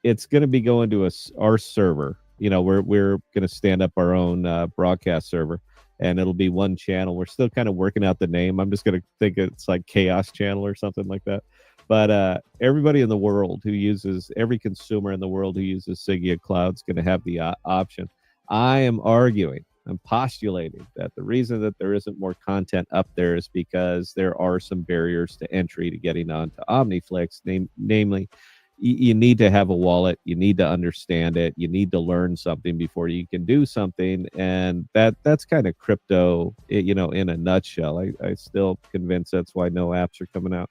it's going to be going to our server. We're going to stand up our own broadcast server, and it'll be one channel. We're still kind of working out the name. I'm just going to think it's like Chaos Channel or something like that. But everybody in the world every consumer in the world who uses Sigia Cloud is going to have the option. I'm postulating that the reason that there isn't more content up there is because there are some barriers to entry to getting onto OmniFlix. Namely, you need to have a wallet, you need to understand it, you need to learn something before you can do something, and that's kind of crypto, in a nutshell. I still convinced that's why no apps are coming out.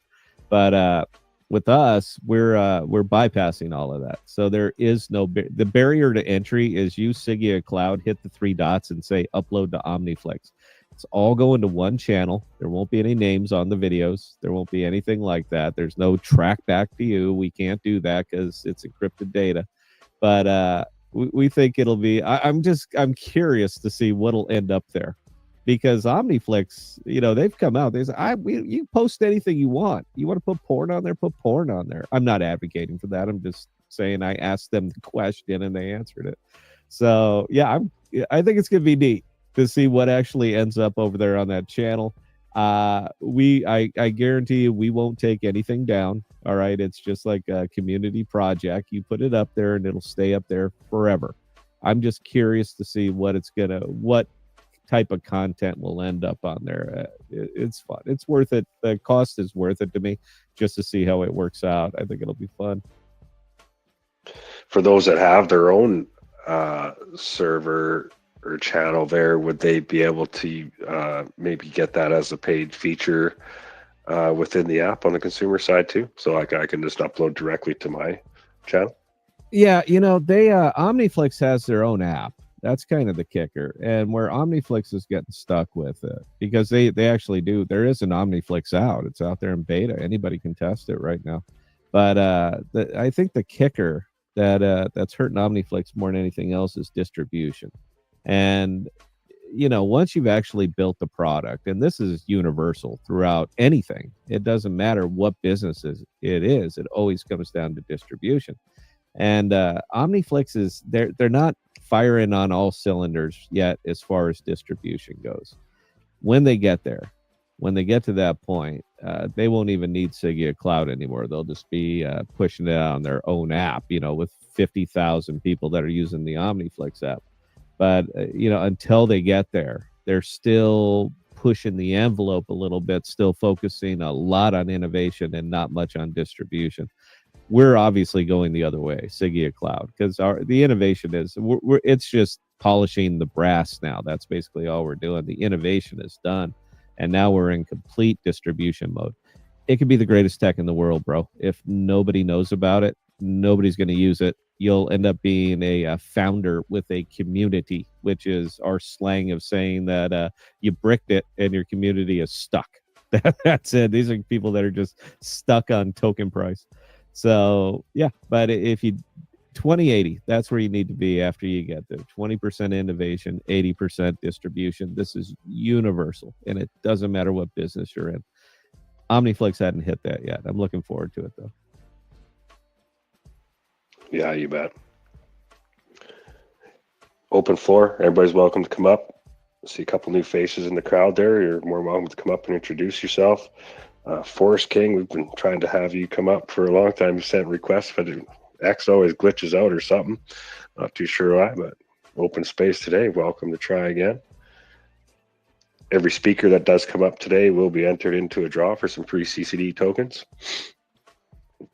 But with us, we're bypassing all of that. So there is the barrier to entry is use Sigia Cloud, hit the three dots, and say upload to OmniFlix. It's all going to one channel. There won't be any names on the videos. There won't be anything like that. There's no track back to you. We can't do that because it's encrypted data. But we think it'll be. I'm curious to see what'll end up there. Because OmniFlix, they've come out. They say, you post anything you want. You want to put porn on there? Put porn on there. I'm not advocating for that. I'm just saying I asked them the question and they answered it. So yeah, I think it's gonna be neat to see what actually ends up over there on that channel. I guarantee you we won't take anything down. All right, it's just like a community project. You put it up there and it'll stay up there forever. I'm just curious to see what type of content will end up on there. It's fun. It's worth it. The cost is worth it to me just to see how it works out. I think it'll be fun. For those that have their own server or channel there, would they be able to maybe get that as a paid feature within the app on the consumer side too? So I can just upload directly to my channel? Yeah, they Omniflix has their own app. That's kind of the kicker. And where Omniflix is getting stuck with it, because they actually do. There is an Omniflix out. It's out there in beta. Anybody can test it right now. But I think the kicker that's hurting Omniflix more than anything else is distribution. And once you've actually built the product, and this is universal throughout anything, it doesn't matter what business it is, it always comes down to distribution. And Omniflix is they're not firing on all cylinders yet as far as distribution goes. When they get to that point, they won't even need Sigia Cloud anymore. They'll just be pushing it on their own app, with 50,000 people that are using the Omniflix app. But until they get there, they're still pushing the envelope a little bit, still focusing a lot on innovation and not much on distribution. We're obviously going the other way, Sigia Cloud, because the innovation is it's just polishing the brass now. That's basically all we're doing. The innovation is done, and now we're in complete distribution mode. It could be the greatest tech in the world, bro. If nobody knows about it, nobody's going to use it. You'll end up being a founder with a community, which is our slang of saying that you bricked it and your community is stuck. That's it. These are people that are just stuck on token price. So yeah, but if you 20/80, that's where you need to be after you get there. 20% innovation, 80% distribution. This is universal, and it doesn't matter what business you're in. Omniflix hadn't hit that yet. I'm looking forward to it though. Yeah, you bet. Open floor. Everybody's welcome to come up. See a couple new faces in the crowd there. You're more welcome to come up and introduce yourself. Forest King, we've been trying to have you come up for a long time. You sent requests, but X always glitches out or something. Not too sure why, but open space today. Welcome to try again. Every speaker that does come up today will be entered into a draw for some free CCD tokens.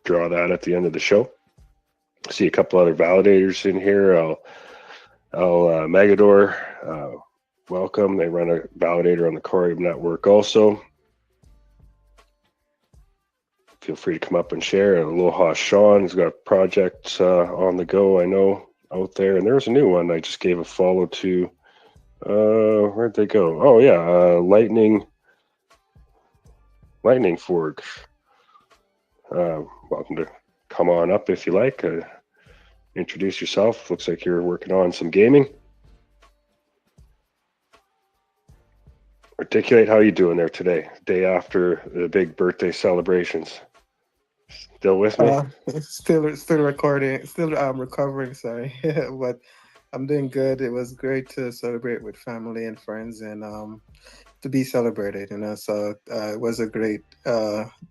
Draw that at the end of the show. See a couple other validators in here. I'll Megador, welcome. They run a validator on the Corium network also. Feel free to come up and share. Aloha Sean has got a project on the go, I know, out there. And there's a new one I just gave a follow to. Where'd they go? Oh, yeah, Lightning Forge. Welcome to come on up if you like. Introduce yourself. Looks like you're working on some gaming. Articulate how you doing there today, day after the big birthday celebrations. Still with me? Still recording, still recovering, sorry. But I'm doing good. It was great to celebrate with family and friends and to be celebrated, So it was a great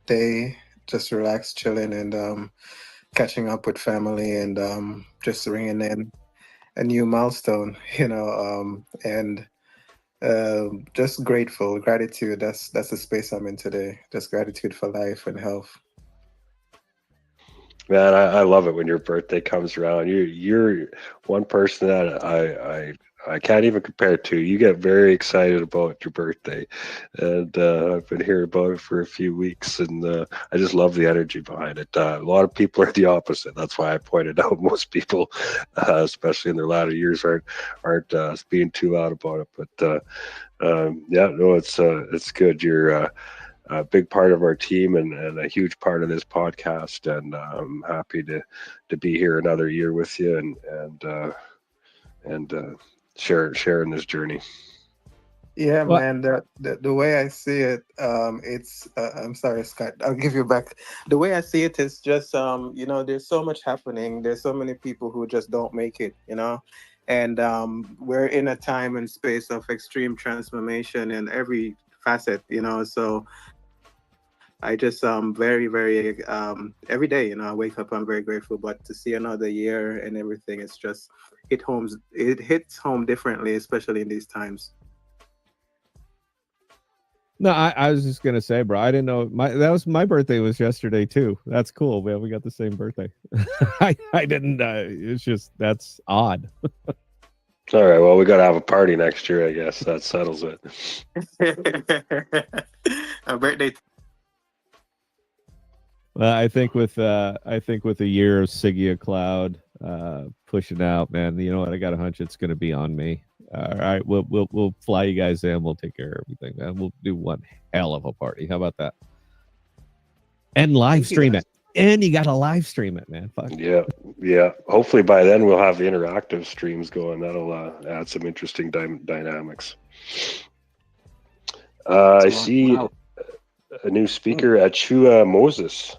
day, just relaxed, chilling, and catching up with family and just ringing in a new milestone, and just grateful, gratitude. That's the space I'm in today. Just gratitude for life and health. Man, I love it when your birthday comes around. You're one person that I can't even compare to. You get very excited about your birthday, and I've been hearing about it for a few weeks, and I just love the energy behind it. A lot of people are the opposite. That's why I pointed out most people, especially in their latter years, aren't being too loud about it. But yeah, no, it's good. You're a big part of our team and a huge part of this podcast, and I'm happy to be here another year with you and sharing this journey. Yeah, Well, man. The way I see it, it's. I'm sorry, Scott. I'll give you back. The way I see it is just, there's so much happening. There's so many people who just don't make it. And we're in a time and space of extreme transformation in every facet. So I just very very every day. I wake up. I'm very grateful. But to see another year and everything, it's just It hits home differently, especially in these times. no, I was just gonna say, bro. I didn't know my birthday was yesterday too. That's cool, man. We got the same birthday. I didn't. It's just that's odd. All right. Well, we got to have a party next year, I guess. That settles it. A birthday. Well, I think with a year of Sigia Cloud pushing out, man. You know what? I got a hunch it's gonna be on me. All right, we'll fly you guys in. We'll take care of everything, man. We'll do one hell of a party. How about that? And live stream it. And you got to live stream it, man. Fuck. Yeah. Hopefully by then we'll have interactive streams going. That'll add some interesting dynamics. I see a new speaker, Achua Moses.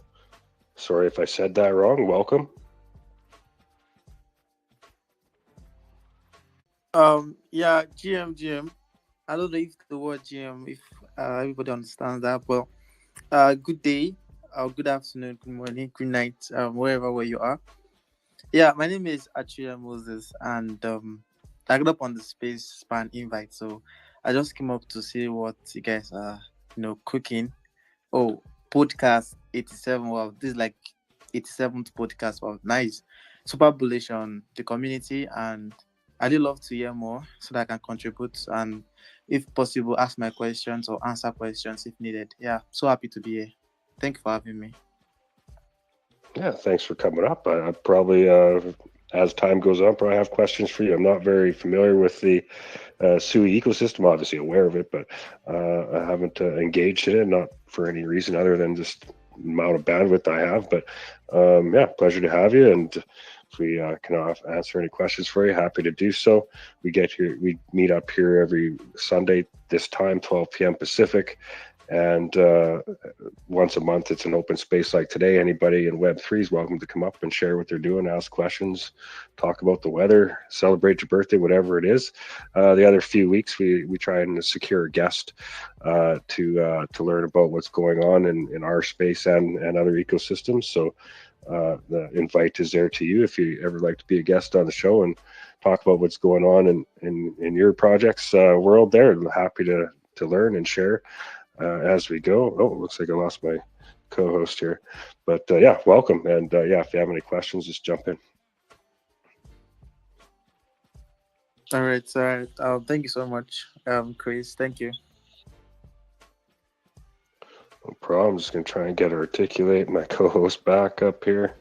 Sorry if I said that wrong. Welcome. Yeah, GM. I don't know if the word GM, if everybody understands that, but good day, good afternoon, good morning, good night, where you are. Yeah, my name is Achia Moses, and I got up on the space span invite, so I just came up to see what you guys are, cooking. Oh, podcast 87. Wow, this is like 87th podcast. Wow, nice. Super bullish on the community, and I do love to hear more so that I can contribute and, if possible, ask my questions or answer questions if needed. Yeah, so happy to be here. Thank you for having me. Yeah, thanks for coming up. I probably, as time goes on, probably have questions for you. I'm not very familiar with the SUI ecosystem, obviously aware of it, but I haven't engaged in it, not for any reason other than just amount of bandwidth I have. But yeah, pleasure to have you. And if we can answer any questions for you, happy to do so. We meet up here every Sunday, this time, 12 p.m. Pacific. And once a month, it's an open space like today. Anybody in Web3 is welcome to come up and share what they're doing, ask questions, talk about the weather, celebrate your birthday, whatever it is. The other few weeks, we try and secure a guest to learn about what's going on in our space and other ecosystems. So the invite is there to you if you ever like to be a guest on the show and talk about what's going on in your project's world there. I'm happy to learn and share as we go. Oh, it looks like I lost my co-host here, but yeah, welcome. And yeah, if you have any questions, just jump in. All right. Thank you so much, Chris. Thank you. No problem. I'm just gonna try and articulate my co-host back up here.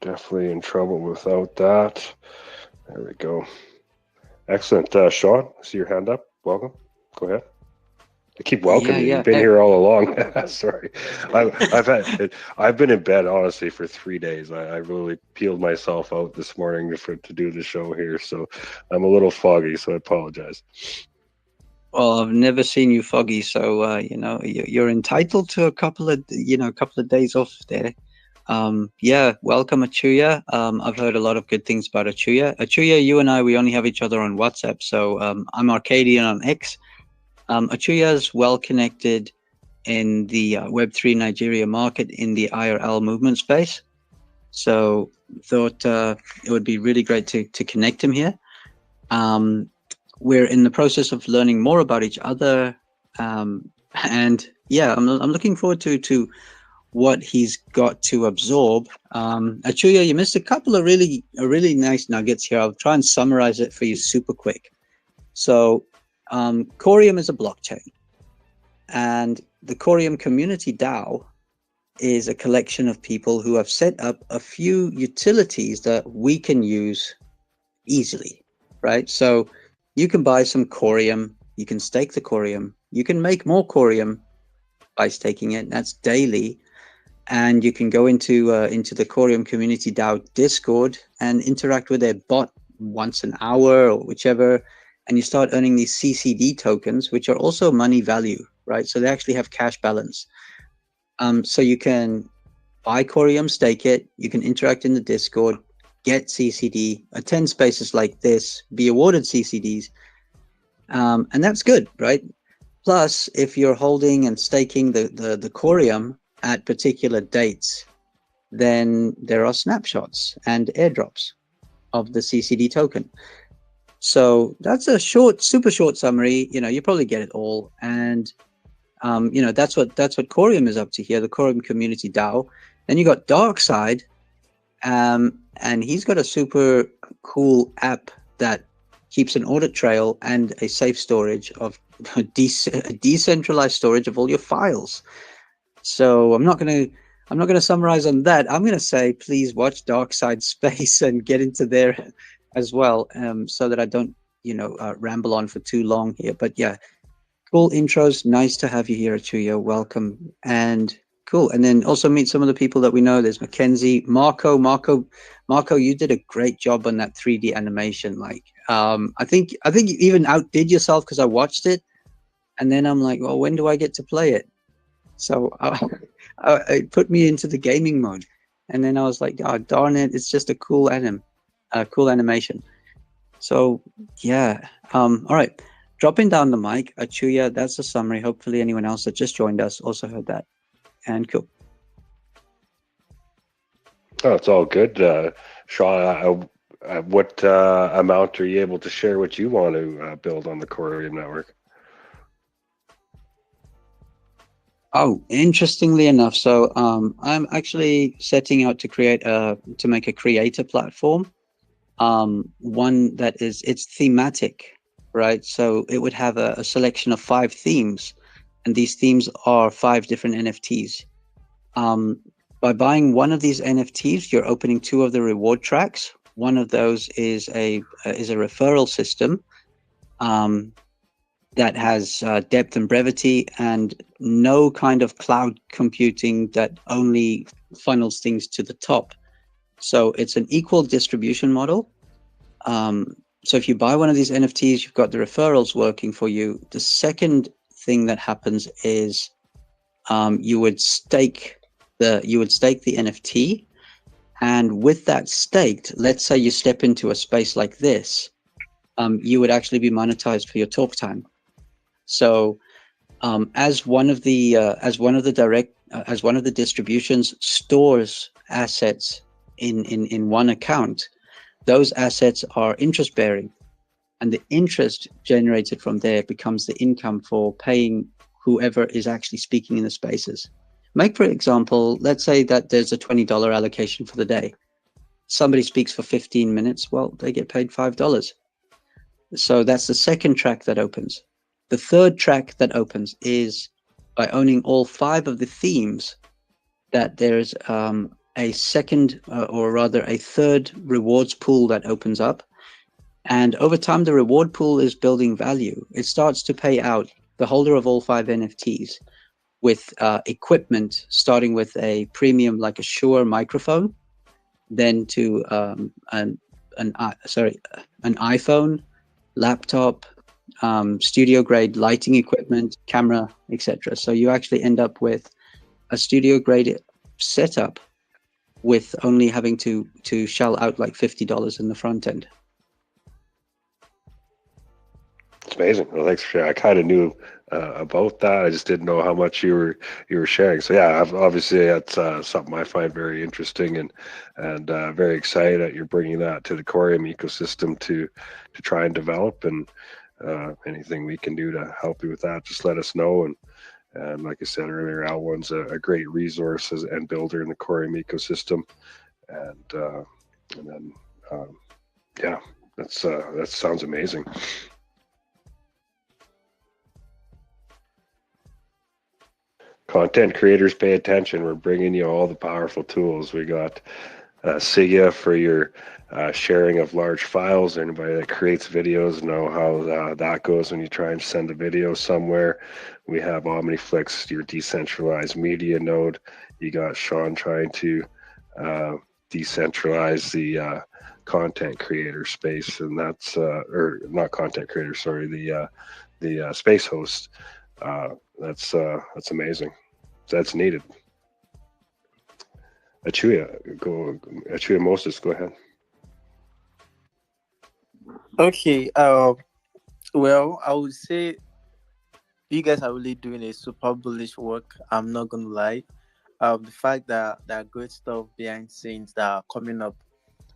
Definitely in trouble without that. There we go. Excellent. Sean, I see your hand up. Welcome. Go ahead. I keep welcoming you. You've been here all along. Sorry, I've been in bed honestly for 3 days. I really peeled myself out this morning to do the show here, so I'm a little foggy. So I apologize. Well, I've never seen you foggy, so you're entitled to a couple of days off there. Yeah, welcome, Achuya. I've heard a lot of good things about Achuya. Achuya, you and I, we only have each other on WhatsApp, so I'm Arcadian on X. Achuya is well connected in the Web3 Nigeria market in the IRL movement space. So thought it would be really great to connect him here. We're in the process of learning more about each other. And yeah, I'm looking forward to what he's got to absorb. Achuya, you missed a couple of really nice nuggets here. I'll try and summarize it for you super quick. So Corium is a blockchain, and the Corium Community DAO is a collection of people who have set up a few utilities that we can use easily, right? So you can buy some Corium, you can stake the Corium, you can make more Corium by staking it. That's daily, and you can go into the Corium Community DAO Discord and interact with their bot once an hour or whichever. and you start earning these CCD tokens, which are also money value, right? So they actually have cash balance. So you can buy Corium, stake it, you can interact in the Discord, get CCD, attend spaces like this, be awarded CCDs, and that's good, right? Plus, if you're holding and staking the Corium at particular dates, then there are snapshots and airdrops of the CCD token. So that's a super short summary. You probably get it all, and that's what Corium is up to here, the Corium Community DAO. Then you got Darkside, and he's got a super cool app that keeps an audit trail and a safe storage of decentralized storage of all your files. So I'm not gonna summarize on that. I'm gonna say please watch Darkside Space and get into there as well, so that I don't ramble on for too long here. But yeah, cool intros. Nice to have you here, Achuya. Welcome. And cool. And then also meet some of the people that we know. There's Mackenzie, Marco, you did a great job on that 3D animation. Like, I think you even outdid yourself, because I watched it and then I'm like, well, when do I get to play it? So it put me into the gaming mode, and then I was like, oh, darn it, it's just a cool animation. So yeah. All right, dropping down the mic, Achuya, that's a summary. Hopefully anyone else that just joined us also heard that. And cool. Oh, it's all good. Sean, what amount are you able to share what you want to build on the Corium network? Oh, interestingly enough, so I'm actually setting out to make a creator platform, one that it's thematic, right? So it would have a selection of 5 themes, and these themes are 5 different NFTs. By buying one of these NFTs, you're opening 2 of the reward tracks. One of those is a referral system that has depth and brevity, and no kind of cloud computing that only funnels things to the top. So it's an equal distribution model. So if you buy one of these NFTs, you've got the referrals working for you. The second thing that happens is you would stake the NFT, and with that staked, let's say you step into a space like this, you would actually be monetized for your talk time. So as one of the distributions stores assets in one account, those assets are interest bearing, and the interest generated from there becomes the income for paying whoever is actually speaking in the spaces. For example, let's say that there's a $20 allocation for the day. Somebody speaks for 15 minutes, well, they get paid $5. So that's the second track that opens. The third track that opens is by owning all 5 of the themes, that there's a second or rather a third rewards pool that opens up. And over time, the reward pool is building value. It starts to pay out the holder of all 5 NFTs with equipment, starting with a premium like a Shure microphone, then to an iPhone, laptop, studio grade lighting equipment, camera, etc. So you actually end up with a studio grade setup with only having to shell out like $50 in the front end. It's amazing. Well, thanks for sharing. I kind of knew about that. I just didn't know how much you were sharing. So yeah, obviously that's something I find very interesting, and very excited that you're bringing that to the Corium ecosystem to try and develop. And anything we can do to help you with that, just let us know. And like I said earlier, Alwyn's a great resource and builder in the Corium ecosystem. And then yeah, that sounds amazing. Content creators, pay attention. We're bringing you all the powerful tools. We got Sigya for your sharing of large files. Anybody that creates videos know how that goes when you try and send a video somewhere. We have OmniFlix, your decentralized media node. You got Sean trying to decentralize the content creator space, and that's or not content creator, sorry, the space host. That's amazing. That's needed. Achuya Moses, go ahead. Okay. Well, I would say you guys are really doing a super bullish work. I'm not gonna lie. The fact that there are great stuff behind scenes that are coming up,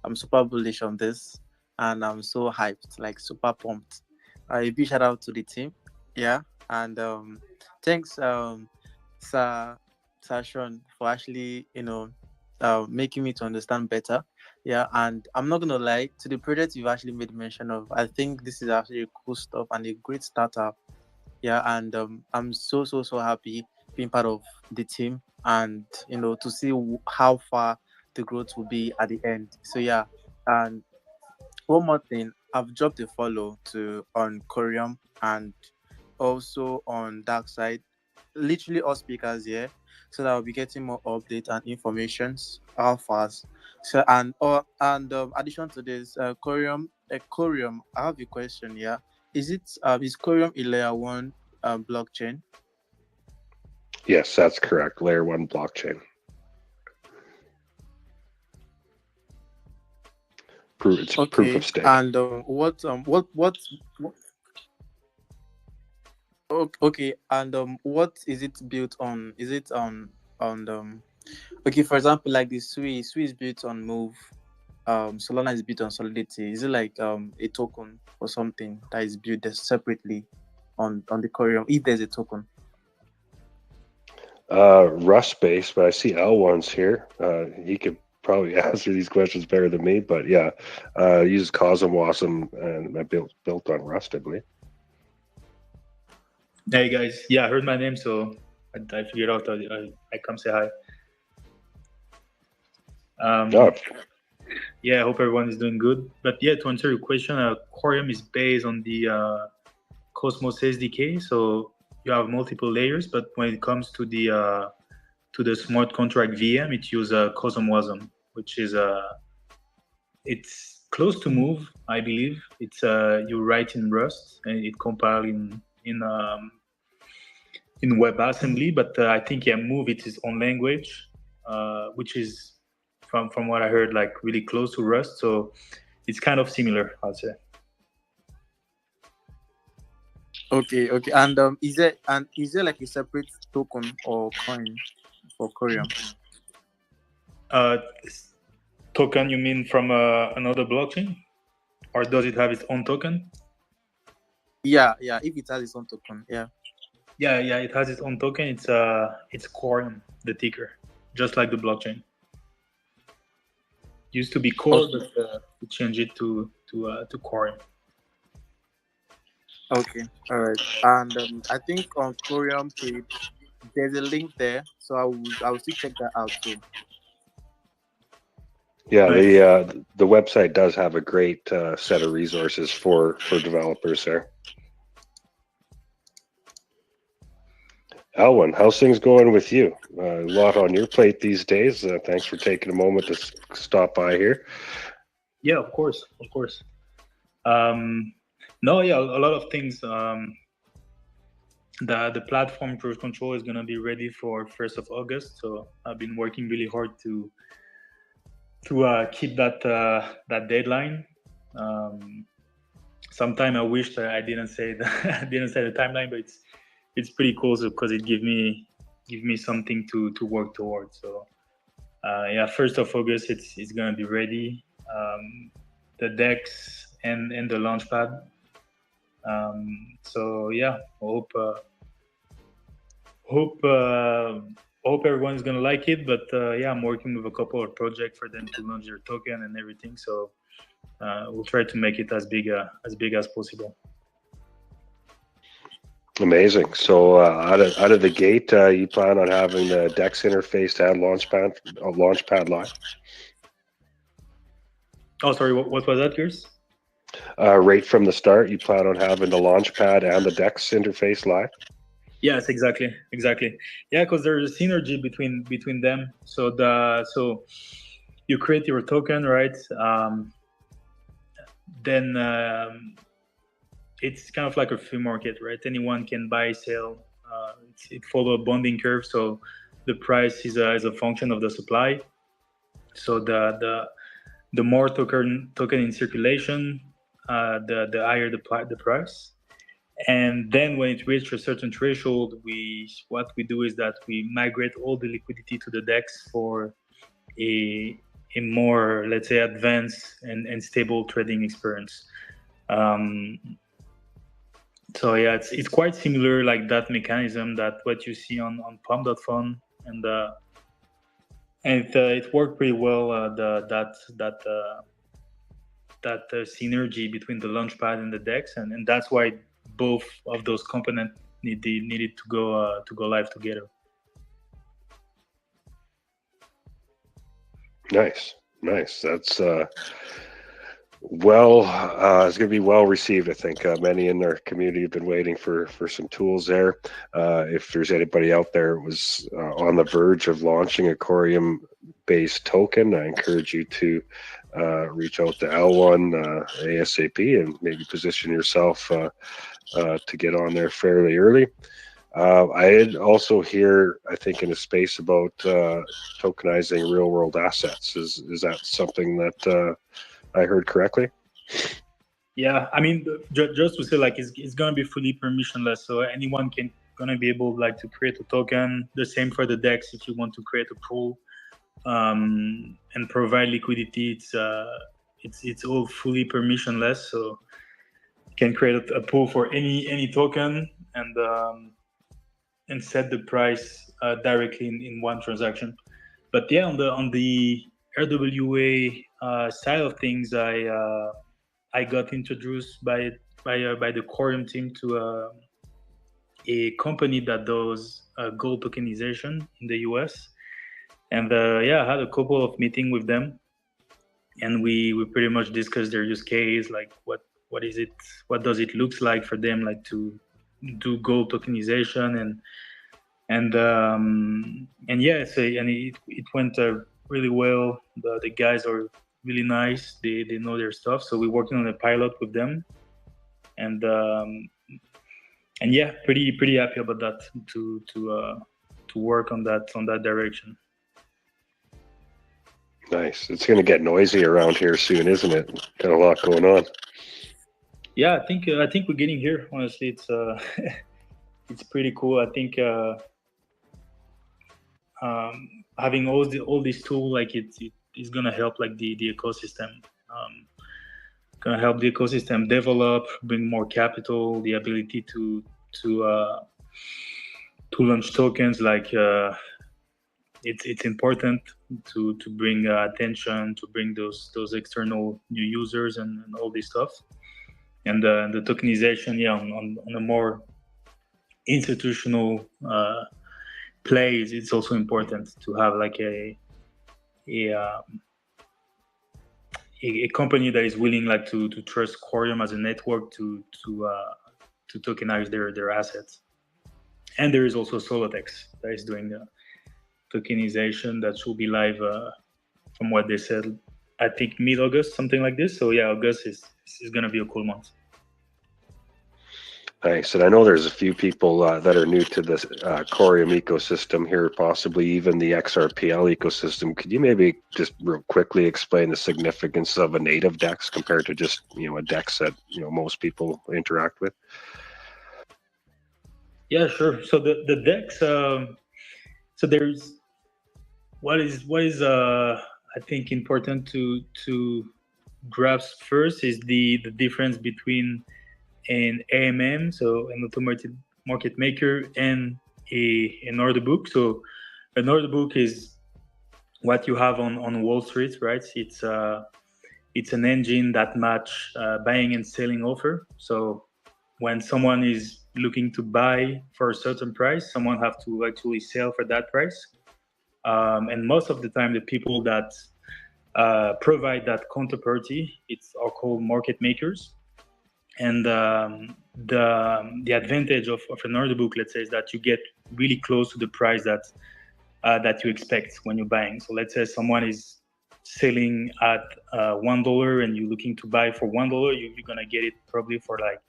I'm super bullish on this, and I'm so hyped, like super pumped. A big shout out to the team, yeah, and thanks, Sir Sean, for actually, making me to understand better, yeah. And I'm not gonna lie, to the project you've actually made mention of, I think this is actually cool stuff and a great startup, yeah. And I'm so happy being part of the team, and to see how far the growth will be at the end. So yeah, and one more thing, I've dropped a follow to on Corium and also on Dark Side, literally all speakers here, so that I'll be getting more updates and informations how fast. So addition to this, Corium, I have a question. Yeah, is Corium a layer one blockchain? Yes, that's correct. Layer one blockchain. It's proof Okay, of stake. and okay, and what is it built on? Is it on okay, for example, like the Sui is built on Move, Solana is built on Solidity. Is it like a token or something that is built separately on the Corium, if there's a token? Rust based, but I see L1's here. He could probably answer these questions better than me, but yeah, uses Cosm Wasm and built on Rust, I believe. Hey guys, yeah, I heard my name, so I figured out I come say hi. Yeah, I hope everyone is doing good. But yeah, to answer your question, Corium is based on the Cosmos SDK, so you have multiple layers. But when it comes to the smart contract VM, it uses Cosm Wasm, which is it's close to Move, I believe. It's you write in Rust and it compiles in WebAssembly, but I think Move it is own language, which is from what I heard, like really close to Rust. So it's kind of similar, I'd say. Okay, and is there like a separate token or coin for Corium? Token, you mean from another blockchain, or does it have its own token? Yeah. If it has its own token, yeah. Yeah, it has its own token. It's Corium, the ticker, just like the blockchain. Used to be Core, but we changed it to Corium. Okay, all right. And I think on Corium page there's a link there, so I will still check that out too. Yeah, Nice. the website does have a great set of resources for developers there. Alwyn, how's things going with you? A lot on your plate these days. Thanks for taking a moment to stop by here. Yeah, of course. No, yeah, a lot of things. The platform cruise control is gonna be ready for 1st of August. So I've been working really hard to keep that deadline. Sometime I wish that I didn't say the timeline, but it's pretty cool because it give me something to work towards. So yeah, 1st of August it's gonna be ready. The DEX and the launchpad. So yeah, hope everyone's gonna like it. But yeah, I'm working with a couple of projects for them to launch their token and everything. So we'll try to make it as big as possible. Amazing. So out of the gate, you plan on having the DEX interface and launchpad live? Oh, sorry. What was that, yours? Right from the start, you plan on having the launchpad and the DEX interface live? Yes, exactly. Yeah, because there's a synergy between them. So you create your token, right? then it's kind of like a free market, right? Anyone can buy, sell. It follows a bonding curve, so the price is a function of the supply. So the more token in circulation, the higher the price. And then when it reaches a certain threshold, what we do is that we migrate all the liquidity to the DEX for a more, let's say, advanced and stable trading experience. So yeah, it's quite similar, like that mechanism that what you see on Pump.fun, and it worked pretty well. That synergy between the Launchpad and the DEX, and that's why both of those components needed to go live together. Nice. That's it's going to be well received. I think many in our community have been waiting for some tools there. If there's anybody out there who was on the verge of launching a Corium-based token, I encourage you to reach out to L1 ASAP and maybe position yourself to get on there fairly early. I did also hear, I think, in a space about tokenizing real-world assets. Is that something that I heard correctly? Yeah, I mean, just to say, like, it's gonna be fully permissionless, so anyone gonna be able, like, to create a token. The same for the DEX if you want to create a pool and provide liquidity. It's all fully permissionless, so you can create a pool for any token and set the price directly in one transaction. But yeah, on the RWA side of things, I got introduced by the Corium team to a company that does gold tokenization in the US, and I had a couple of meetings with them, and we pretty much discussed their use case, like what is it, what does it looks like for them, like to do gold tokenization, and it went really well. The guys are really nice. They know their stuff. So we're working on a pilot with them, and yeah, pretty happy about that to work on that direction. Nice. It's going to get noisy around here soon, isn't it? Got a lot going on. Yeah, I think we're getting here. Honestly, it's it's pretty cool. I think having all these tools, like it's gonna help, like the ecosystem. Gonna help the ecosystem develop, bring more capital, the ability to launch tokens. Like it's important to bring attention, to bring those external new users and all this stuff. And the tokenization, on a more institutional plays, it's also important to have like a company that is willing, like, to trust Corium as a network to tokenize their assets. And there is also Solotex that is doing the tokenization that should be live from what they said, I think mid-August, something like this. So yeah, August is gonna be a cool month. Nice. And I know there's a few people that are new to this Corium ecosystem here, possibly even the XRPL ecosystem. Could you maybe just real quickly explain the significance of a native DEX compared to just, a DEX that, most people interact with? Yeah, sure. So the DEX, so there's what is I think important to grasp first is the difference between an AMM, so an automated market maker, and an order book. So an order book is what you have on Wall Street, right? It's an engine that match buying and selling offer. So when someone is looking to buy for a certain price, someone have to actually sell for that price. And most of the time, the people that provide that counterparty, are called market makers. And the advantage of an order book, let's say, is that you get really close to the price that you expect when you're buying. So let's say someone is selling at $1 and you're looking to buy for $1, you're gonna get it probably for like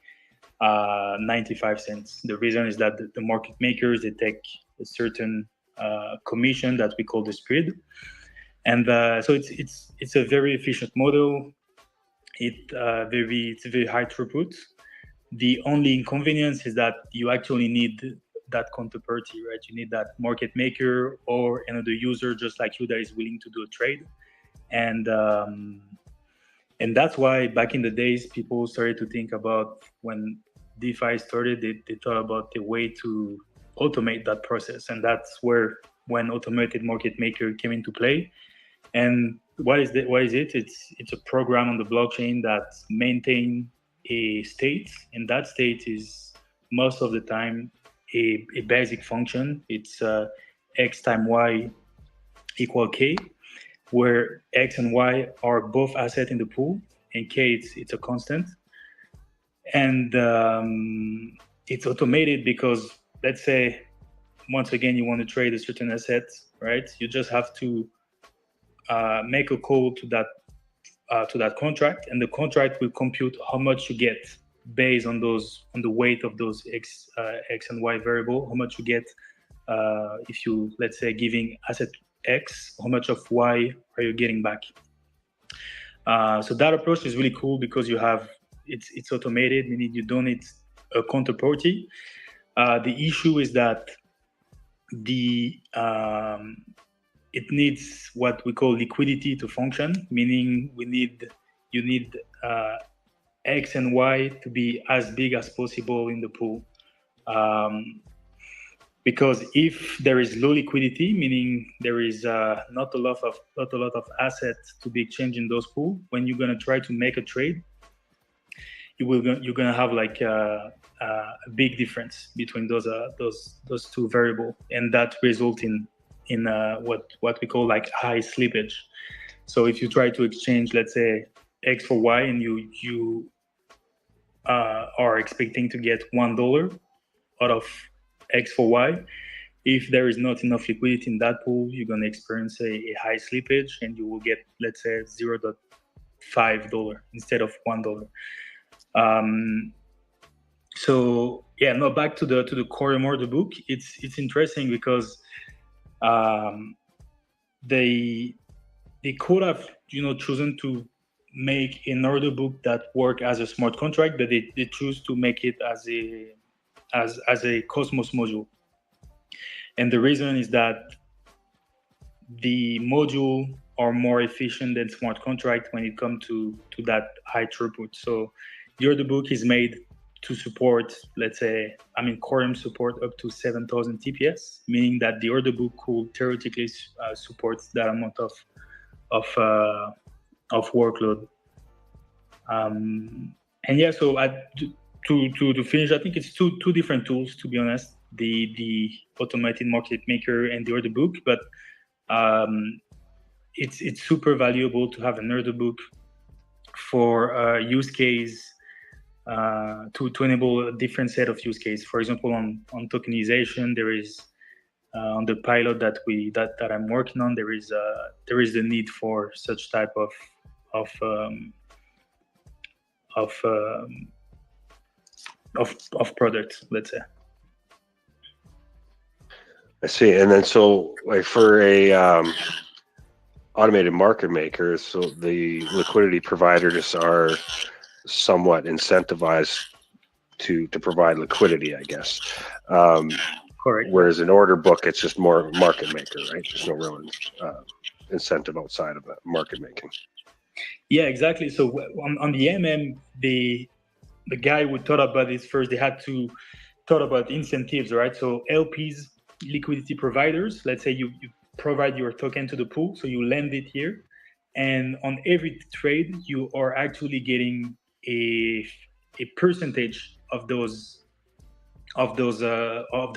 95 cents. The reason is that the market makers, they take a certain commission that we call the spread, and so it's a very efficient model. It's very high throughput. The only inconvenience is that you actually need that counterparty, right? You need that market maker or another user just like you that is willing to do a trade, and that's why back in the days people started to think about, when DeFi started, they thought about the way to automate that process, and that's when automated market maker came into play. And what is it? It's a program on the blockchain that maintain a state, and that state is most of the time a basic function. It's x times y equal k, where x and y are both assets in the pool, and k it's a constant. And it's automated because, let's say, once again, you want to trade a certain asset, right? You just have to make a call to that contract, and the contract will compute how much you get based on the weight of those x and y variable. How much you get if you, let's say, giving asset x, how much of y are you getting back? So that approach is really cool because it's automated, meaning you don't need a counterparty. The issue is that it needs what we call liquidity to function, meaning you need x and y to be as big as possible in the pool. Because if there is low liquidity, meaning there is not a lot of assets to be exchanged in those pools, when you're gonna try to make a trade, you're gonna have like a big difference between those two variables, and that result in what we call like high slippage. So if you try to exchange, let's say, x for y, and you are expecting to get $1 out of x for y, if there is not enough liquidity in that pool, you're going to experience a high slippage, and you will get, let's say, $0.5 instead of $1. So yeah, no, back to the Quorum order book. It's interesting because they could have chosen to make an order book that work as a smart contract, but they choose to make it as a Cosmos module. And the reason is that the module are more efficient than smart contract when it comes to that high throughput. So the order book is made to support, let's say, Quorum support up to 7,000 TPS, meaning that the order book could theoretically support that amount of workload. And yeah, so to finish, I think it's two different tools, to be honest, the automated market maker and the order book, but it's super valuable to have an order book for use case, to enable a different set of use case. For example, on tokenization, there is on the pilot that I'm working on, there is the need for such type of product, let's say. I see. And then so like for a automated market maker, so the liquidity providers are somewhat incentivized to provide liquidity, I guess. Correct. Whereas an order book, it's just more market maker, right? There's no real incentive outside of that market making. Yeah, exactly. So on the MM, the guy who thought about this first, they had to thought about incentives, right? So LPs, liquidity providers, let's say you provide your token to the pool, so you lend it here, and on every trade you are actually getting a percentage of the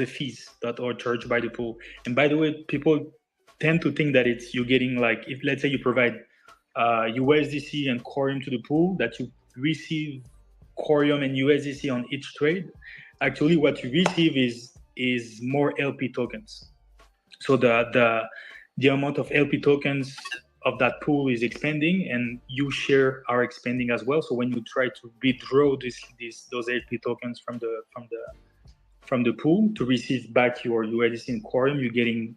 fees that are charged by the pool. And by the way, people tend to think that it's you're getting, like, if let's say you provide USDC and Quorum to the pool, that you receive Quorum and USDC on each trade. Actually, what you receive is more LP tokens. So the amount of LP tokens that pool is expanding, and you share our expanding as well. So when you try to withdraw those LP tokens from the pool to receive back your USDC in Quorum, you're getting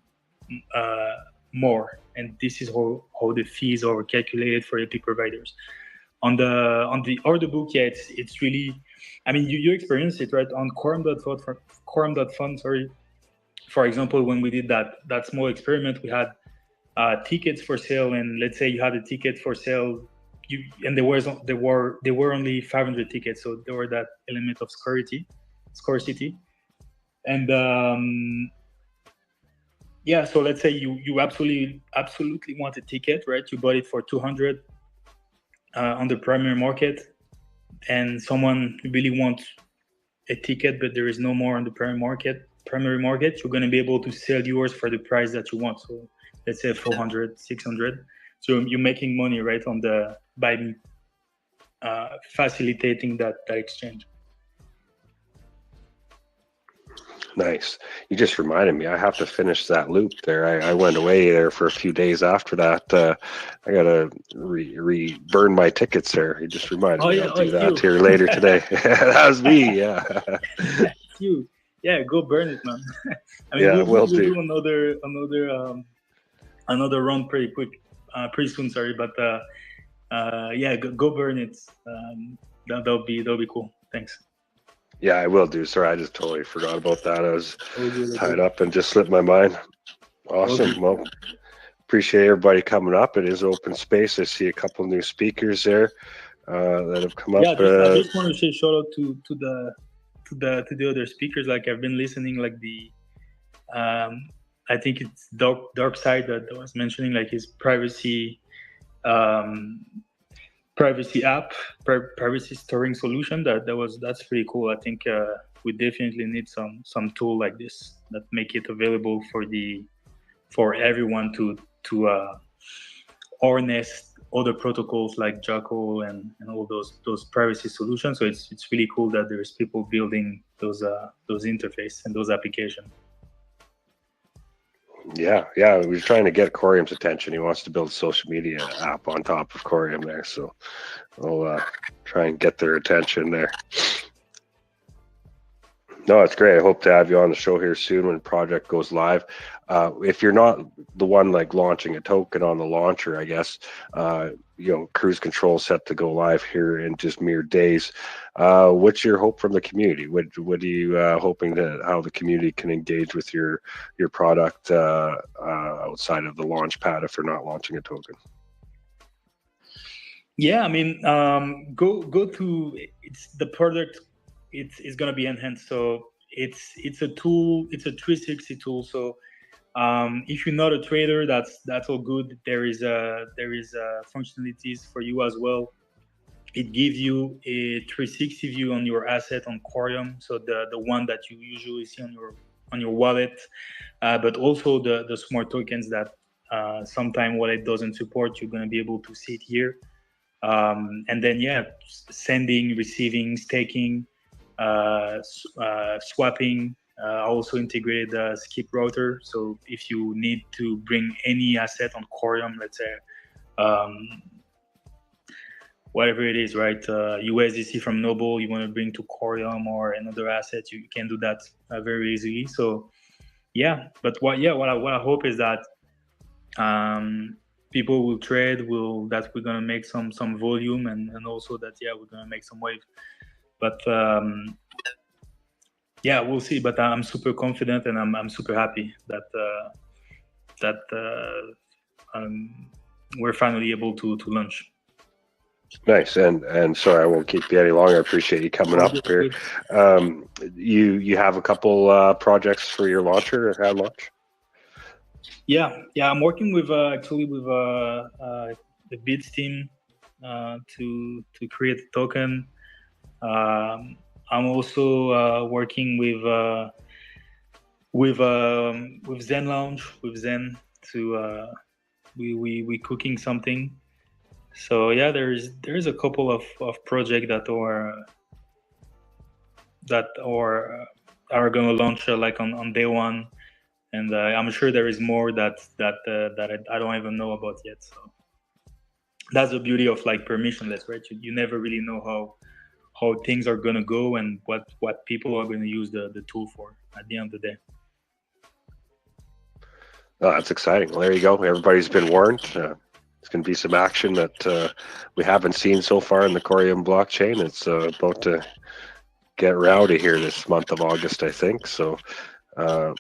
more, and this is how the fees are calculated for LP providers. On the order book, yeah, it's really, I mean, you experience it, right? On Quorum.fund, sorry. For example, when we did that small experiment, we had tickets for sale, and let's say you had a ticket for sale, and there were only 500 tickets, so there were that element of scarcity, and yeah. So let's say you absolutely want a ticket, right? You bought it for 200 on the primary market, and someone really wants a ticket, but there is no more on the primary market. You're going to be able to sell yours for the price that you want. So let's say 400, 600. So you're making money, right, by facilitating that exchange. Nice. You just reminded me. I have to finish that loop there. I went away there for a few days after that. I gotta burn my tickets there. You just reminded me. I'll do that here later today. That was me. Yeah. You. Yeah, go burn it, man. I mean, yeah, we'll do another round pretty soon. Sorry, but yeah, go burn it. That'll be cool. Thanks. Yeah, I will do. Sorry, I just totally forgot about that. I was tied up and just slipped my mind. Awesome. Well, appreciate everybody coming up. It is open space. I see a couple new speakers there that have come up. Yeah, I just want to say shout out to the other speakers. Like, I've been listening, like I think it's Dark Side that was mentioning, like, his privacy app, privacy storing solution. That's pretty cool. I think we definitely need some tool like this that make it available for everyone to harness other protocols like Jackal and all those privacy solutions. So it's really cool that there's people building those interface and those applications. Yeah, we're trying to get Corium's attention. He wants to build a social media app on top of Corium there, so we'll try and get their attention there. No, it's great. I hope to have you on the show here soon when the project goes live. If you're not the one like launching a token on the launcher, I guess, cruise control set to go live here in just mere days. What's your hope from the community? What are you hoping that how the community can engage with your product outside of the launch pad if they're not launching a token? Yeah, I mean, go to the product. It's going to be enhanced. So it's a tool. It's a 360 tool. So if you're not a trader, that's all good. There is functionalities for you as well. It gives you a 360 view on your asset on Quorum. So the one that you usually see on your wallet, but also the smart tokens that sometime wallet doesn't support. You're going to be able to see it here. And then sending, receiving, staking, swapping. Also integrated skip router. So if you need to bring any asset on Quorum, let's say whatever it is, right? USDC from Noble, you want to bring to Quorum or another asset, you can do that very easily. So yeah, but what I hope is that people will trade, that we're gonna make some volume, and also that we're gonna make some wave. But we'll see. But I'm super confident, and I'm super happy that we're finally able to launch. Nice. And sorry, I won't keep you any longer. I appreciate you coming up here. You have a couple projects for your launcher or hand launch? Yeah. I'm working with the Bits team to create a token. I'm also working with Zen Lounge, with Zen to we cooking something. So yeah, there is a couple of projects that are going to launch like on day one, and I'm sure there is more that I don't even know about yet. So that's the beauty of like permissionless, right? You never really know how things are gonna go and what people are gonna use the tool for at the end of the day. Oh, that's exciting. Well, there you go. Everybody's been warned. It's going to be some action that we haven't seen so far in the Corium blockchain. It's about to get rowdy here this month of August, I think. So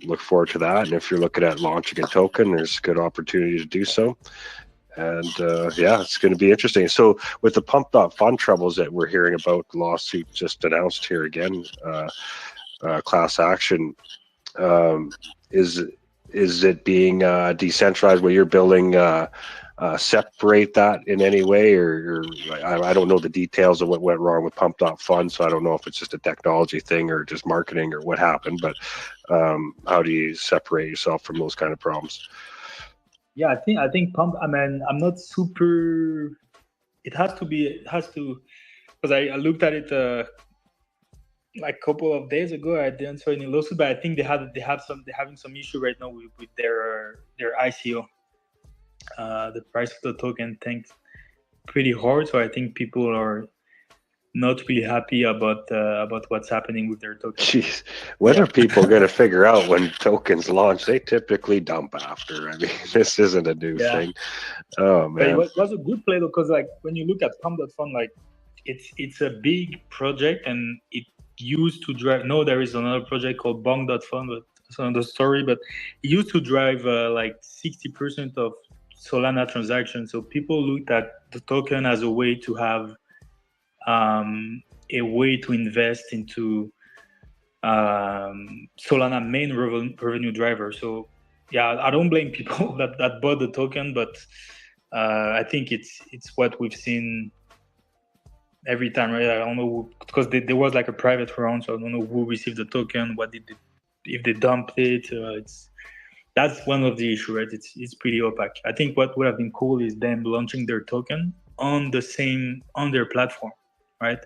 look forward to that. And if you're looking at launching a token, there's a good opportunity to do so. And yeah, it's going to be interesting. So with the pump.fund troubles that we're hearing about, the lawsuit just announced here again, class action, is it being decentralized where you're building separate that in any way, or I don't know the details of what went wrong with pump.fund, so I don't know if it's just a technology thing or just marketing or what happened, but how do you separate yourself from those kind of problems? Yeah, I think pump. I mean, I'm not super. It has to because I looked at it like a couple of days ago. I didn't saw any lawsuit, but I think they're having some issue right now with their ICO. The price of the token tanked pretty hard, so I think people are not really happy about what's happening with their token. Jeez, when are people going to figure out when tokens launch? They typically dump after. I mean, this isn't a new thing. Oh man, but it was a good play though, because like when you look at pump.fund, like it's a big project and it used to drive. No, there is another project called bong.fund, but it's another story. But it used to drive like 60% of Solana transactions. So people looked at the token as a way to have a way to invest into Solana main revenue driver. So yeah, I don't blame people that bought the token, but I think it's what we've seen every time, right? I don't know, because there was like a private round, so I don't know who received the token, if they dumped it. That's one of the issues, right? It's pretty opaque. I think what would have been cool is them launching their token on their platform, right?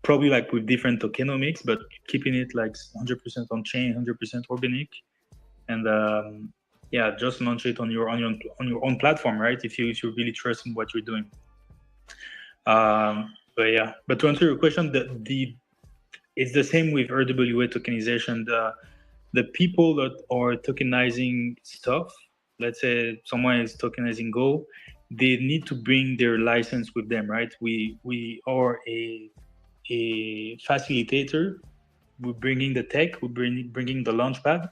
Probably like with different tokenomics, but keeping it like 100% on chain, 100% organic, and yeah, just launch it on your own platform, right? If you really trust in what you're doing. But to answer your question, it's the same with RWA tokenization. The people that are tokenizing stuff, let's say someone is tokenizing Go, they need to bring their license with them, right? We are a facilitator. We're bringing the tech, we're bringing the launchpad,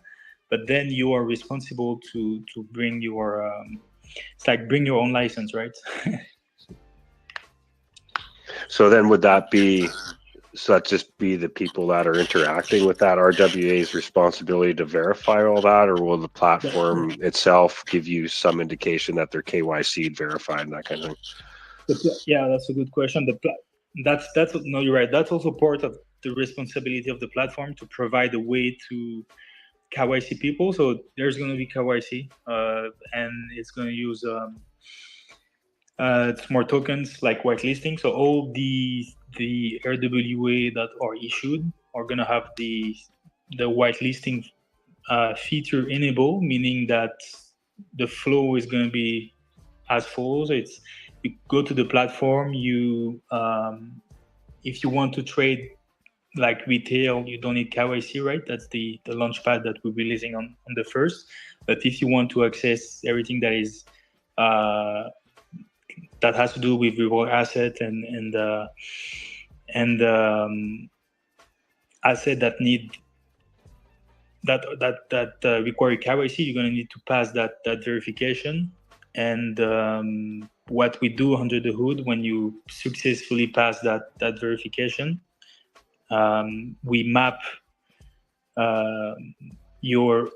but then you are responsible to bring your it's like bring your own license, right? So then would that just be the people that are interacting with that RWA's responsibility to verify all that, or will the platform itself give you some indication that they're KYC'd, verified, and that kind of thing? Yeah, that's a good question. No, you're right. That's also part of the responsibility of the platform to provide a way to KYC people. So there's going to be KYC, and it's going to use more tokens like whitelisting. So all the RWA that are issued are going to have the whitelisting feature enabled, meaning that the flow is going to be as follows. It's you go to the platform, if you want to trade like retail, you don't need KYC, right? That's the launchpad that we're releasing on the 1st. But if you want to access everything that is that has to do with reward asset and asset that need that require KYC, you're going to need to pass that verification. And what we do under the hood when you successfully pass that verification, we map your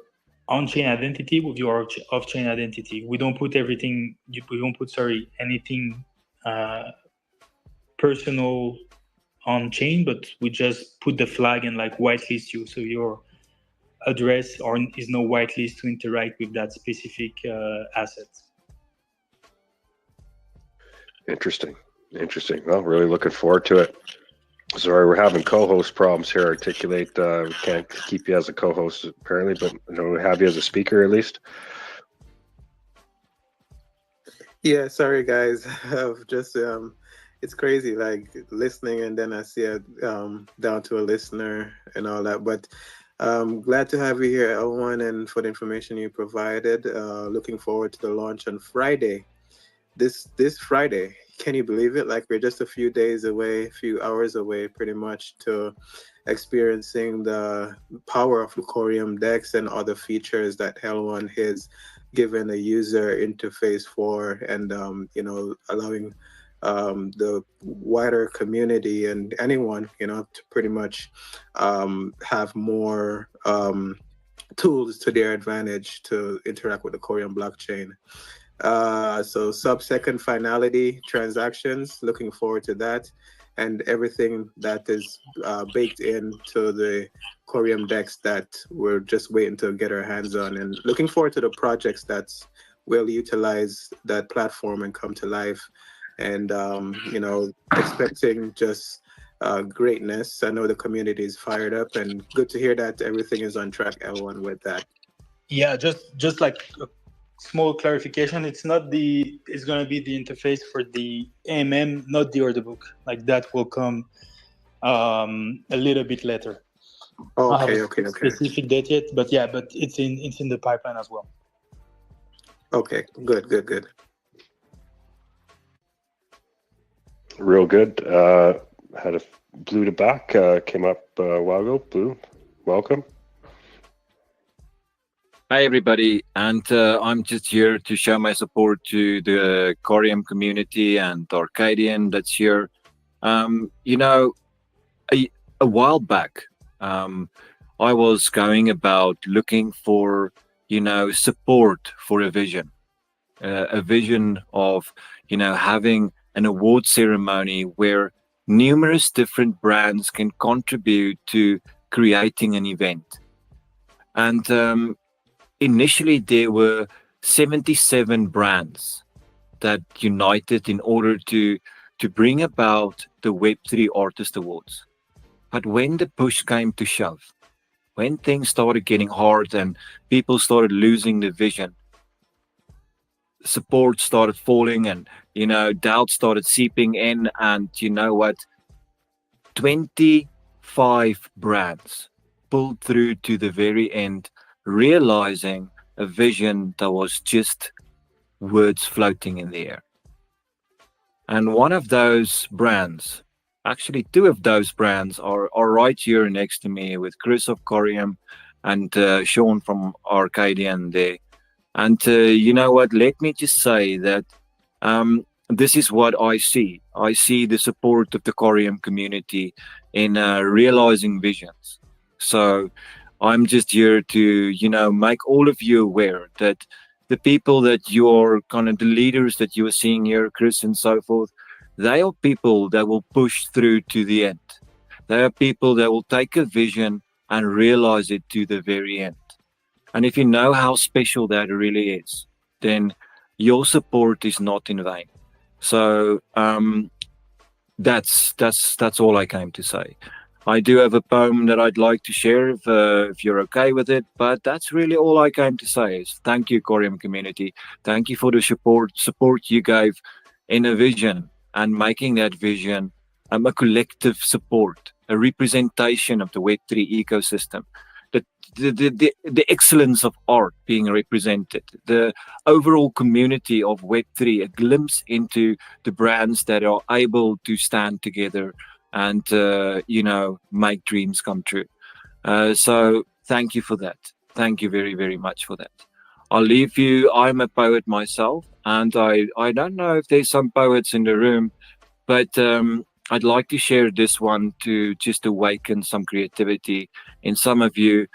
on-chain identity with your off-chain identity. We don't put anything personal on-chain, but we just put the flag and like whitelist you, so your address is no whitelist to interact with that specific asset. Interesting. Well, really looking forward to it. Sorry, we're having co-host problems here. Articulate, we can't keep you as a co-host apparently, but we have you as a speaker at least. Yeah, sorry guys. I've just it's crazy like listening and then I see it down to a listener and all that. But glad to have you here, L1, and for the information you provided. Looking forward to the launch on Friday. This Friday. Can you believe it? Like we're just a few days away, a few hours away pretty much to experiencing the power of Lucorium Dex and other features that L1 has given a user interface for, and allowing the wider community and anyone to pretty much have more tools to their advantage to interact with the Corium blockchain. So sub-second finality transactions, looking forward to that, and everything that is baked into the Corium Dex that we're just waiting to get our hands on, and looking forward to the projects that will utilize that platform and come to life, and expecting just greatness. I know the community is fired up, and good to hear that everything is on track, L1, with that. Yeah, just like a small clarification. It's gonna be the interface for the AMM, not the order book. Like that will come a little bit later. I don't have Okay. a specific date yet, but yeah, but it's in the pipeline as well. Okay, good. Real good. Had a Blue to back. Came up a while ago. Blue, welcome. Hi, everybody, and I'm just here to show my support to the Corium community and Arcadian that's here. You know, a while back, I was going about looking for, support for a vision of, having an award ceremony where numerous different brands can contribute to creating an event. And initially, there were 77 brands that united in order to bring about the Web3 Artist Awards. But when the push came to shove, when things started getting hard and people started losing the vision, support started falling, and doubt started seeping in, and you know what, 25 brands pulled through to the very end, realizing a vision that was just words floating in the air. And one of those brands, actually two of those brands, are right here next to me, with Chris of Corium and Sean from Arcadian there. And you know what? Let me just say that this is what I see. I see the support of the Corium community in realizing visions. So I'm just here to, make all of you aware that the people that you are kind of the leaders that you are seeing here, Chris and so forth, they are people that will push through to the end. They are people that will take a vision and realize it to the very end. And if you know how special that really is, then your support is not in vain. So that's all I came to say. I do have a poem that I'd like to share if you're okay with it, but that's really all I came to say is thank you, Corium community. Thank you for the support you gave in a vision and making that vision a collective support, a representation of the Web3 ecosystem. The excellence of art being represented, the overall community of Web3, a glimpse into the brands that are able to stand together and make dreams come true. So thank you for that. Thank you very, very much for that. I'll leave you. I'm a poet myself, and I don't know if there's some poets in the room, but I'd like to share this one to just awaken some creativity in some of you.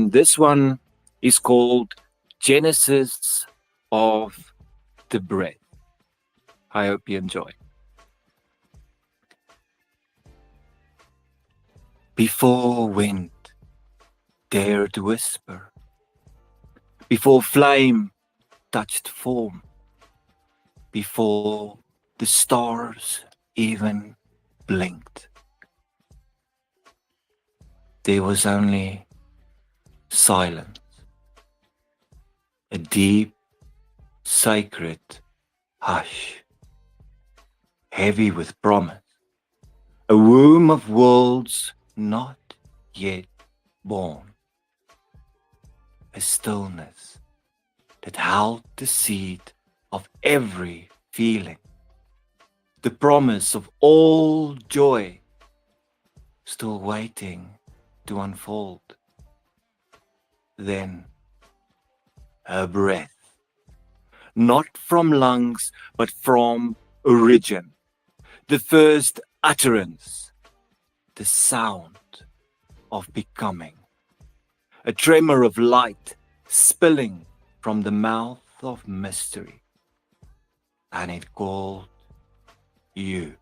This one is called Genesis of the Breath. I hope you enjoy. Before wind dared whisper, before flame touched form, before the stars even blinked, there was only silence, a deep, sacred Hush, heavy with promise, a womb of worlds not yet born, a stillness that held the seed of every feeling, the promise of all joy still waiting to unfold. Then a breath, not from lungs, but from origin, the first utterance, the sound of becoming, a tremor of light spilling from the mouth of mystery, and it called you.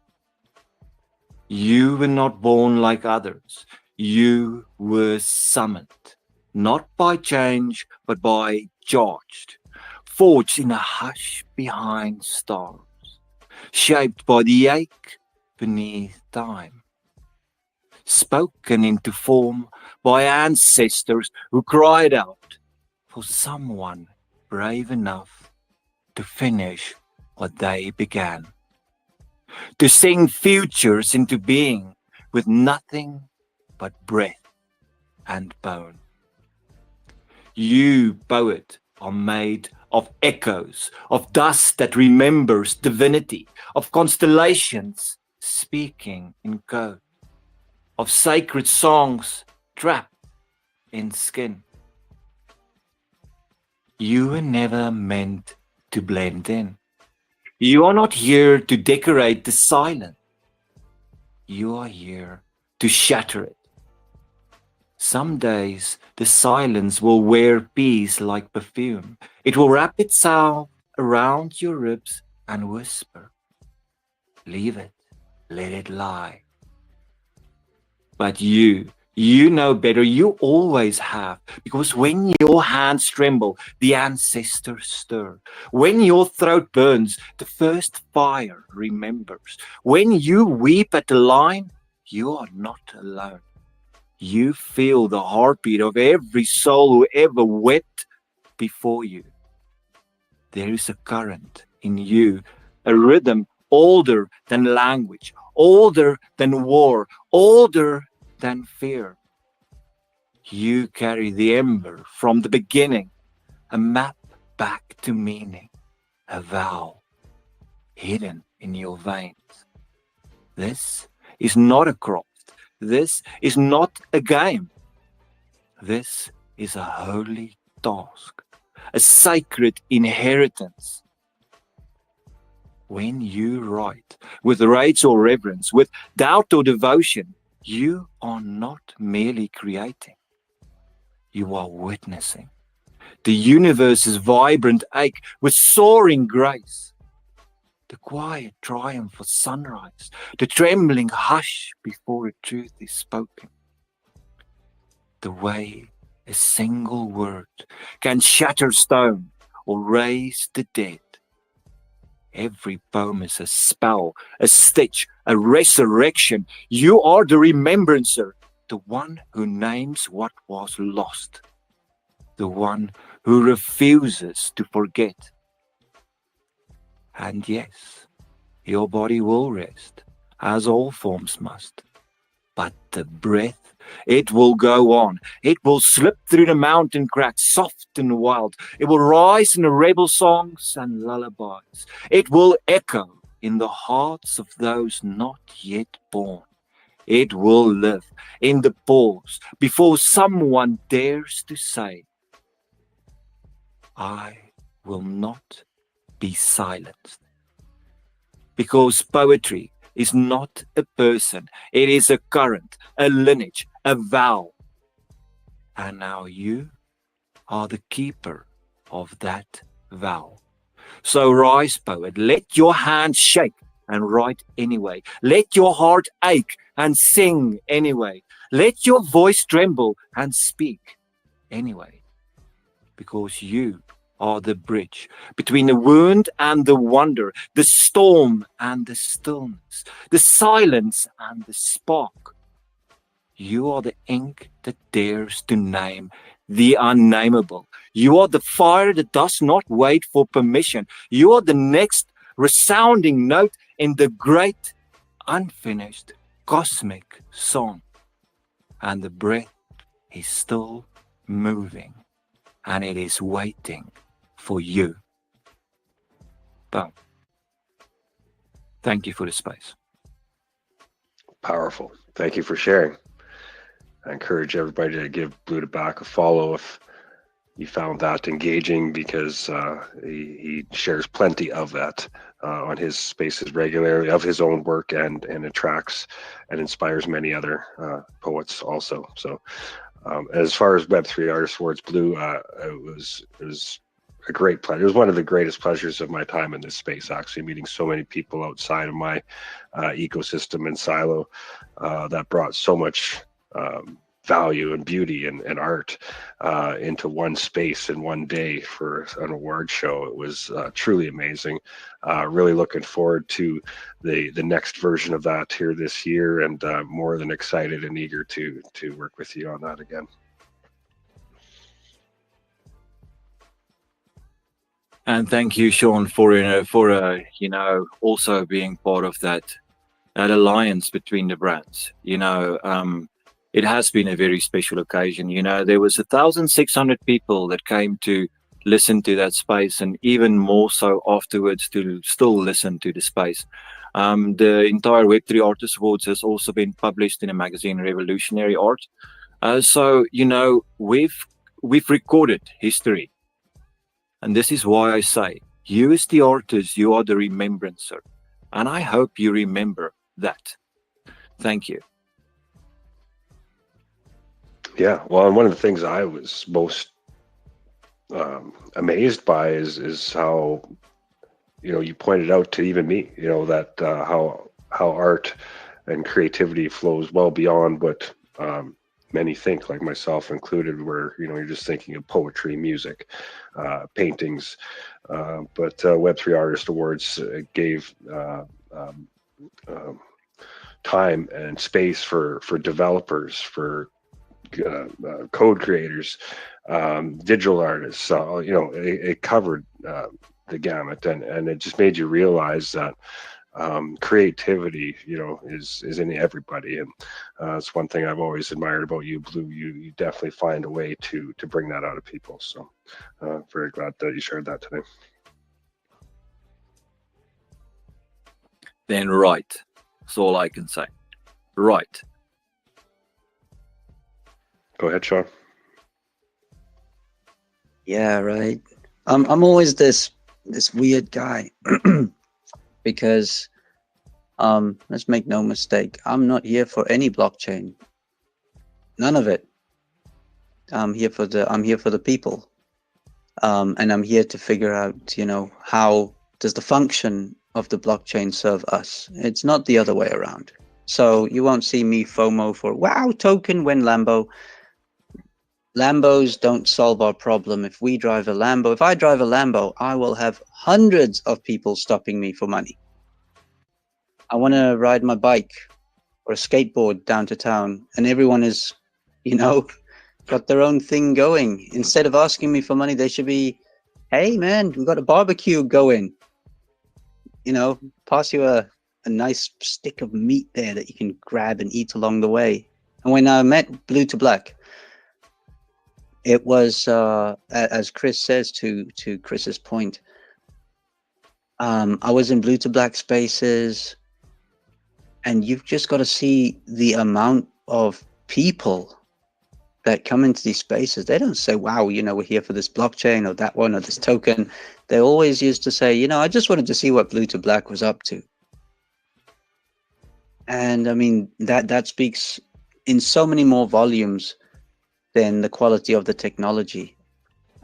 You were not born like others. You were summoned, not by change, but by charged, forged in a hush behind stars, shaped by the ache beneath time, spoken into form by ancestors who cried out for someone brave enough to finish what they began, to sing futures into being with nothing but breath and bone. You, poet, are made of echoes, of dust that remembers divinity, of constellations speaking in code, of sacred songs trapped in skin. You were never meant to blend in. You are not here to decorate the silence. You are here to shatter it. Some days the silence will wear peace like perfume. It will wrap itself around your ribs and whisper, leave it, let it lie. But you know better, you always have, because when your hands tremble, the ancestors stir. When your throat burns, the first fire remembers. When you weep at the line, you are not alone. You feel the heartbeat of every soul who ever wept before you. There is a current in you, a rhythm older than language, older than war, older than fear. You carry the ember from the beginning, a map back to meaning, a vow hidden in your veins. This is not a craft. This is not a game. This is a holy task, a sacred inheritance. When you write with rage or reverence, with doubt or devotion, you are not merely creating. You are witnessing the universe's vibrant ache with soaring grace, the quiet triumph of sunrise, the trembling hush before a truth is spoken. The way a single word can shatter stone or raise the dead. Every poem is a spell, a stitch, a resurrection. You are the remembrancer, the one who names what was lost, the one who refuses to forget. And yes, your body will rest, as all forms must. But the breath, it will go on. It will slip through the mountain cracks, soft and wild. It will rise in the rebel songs and lullabies. It will echo in the hearts of those not yet born. It will live in the pause before someone dares to say, I will not be silenced. Because poetry is not a person, it is a current, a lineage, a vow. And now you are the keeper of that vow. So rise, poet, let your hand shake and write anyway. Let your heart ache and sing anyway. Let your voice tremble and speak anyway. Because you are the bridge between the wound and the wonder, the storm and the stillness, the silence and the spark. You are the ink that dares to name the unnameable. You are the fire that does not wait for permission. You are the next resounding note in the great unfinished cosmic song. And the breath is still moving, and it is waiting for you. Boom. Thank you for the space. Powerful. Thank you for sharing. I encourage everybody to give Blue to Back a follow if you found that engaging, because he shares plenty of that on his spaces regularly, of his own work, and attracts and inspires many other poets also. So as far as Web3 Artist Awards, Blue, it was a great pleasure. It was one of the greatest pleasures of my time in this space, actually, meeting so many people outside of my ecosystem and silo that brought so much value and beauty and art into one space in one day for an award show. It was truly amazing. Really looking forward to the next version of that here this year, and more than excited and eager to work with you on that again. And thank you, Sean, for also being part of that alliance between the brands. It has been a very special occasion. There was 1,600 people that came to listen to that space, and even more so afterwards to still listen to the space. The entire Web3 Artist Awards has also been published in a magazine, Revolutionary Art. So we've recorded history. And this is why I say, you as the artist, you are the remembrancer. And I hope you remember that. Thank you. Yeah, well, and one of the things I was most amazed by is how, you pointed out to even me, that how art and creativity flows well beyond what many think, like myself included, where you're just thinking of poetry, music, paintings, but Web3 Artist Awards gave time and space for developers, for code creators, digital artists. So it covered the gamut, and it just made you realize that creativity, is in everybody, and it's one thing I've always admired about you, Blue. You definitely find a way to bring that out of people. So very glad that you shared that today. Then right. That's all I can say. Right. Go ahead, Sean. Yeah, right. I'm always this weird guy because let's make no mistake, I'm not here for any blockchain. None of it. I'm here for the people. And I'm here to figure out, how does the function of the blockchain serve us? It's not the other way around. So you won't see me FOMO for wow token when Lambos don't solve our problem. If I drive a Lambo, I will have hundreds of people stopping me for money. I want to ride my bike or a skateboard down to town, and everyone is, got their own thing going. Instead of asking me for money, they should be, hey man, we've got a barbecue going. Pass you a nice stick of meat there that you can grab and eat along the way. And when I met Blue to Black, it was, as Chris says, to Chris's point, I was in Blue to Black spaces, and you've just got to see the amount of people that come into these spaces. They don't say, wow, we're here for this blockchain or that one or this token. They always used to say, I just wanted to see what Blue to Black was up to. And I mean, that speaks in so many more volumes than the quality of the technology.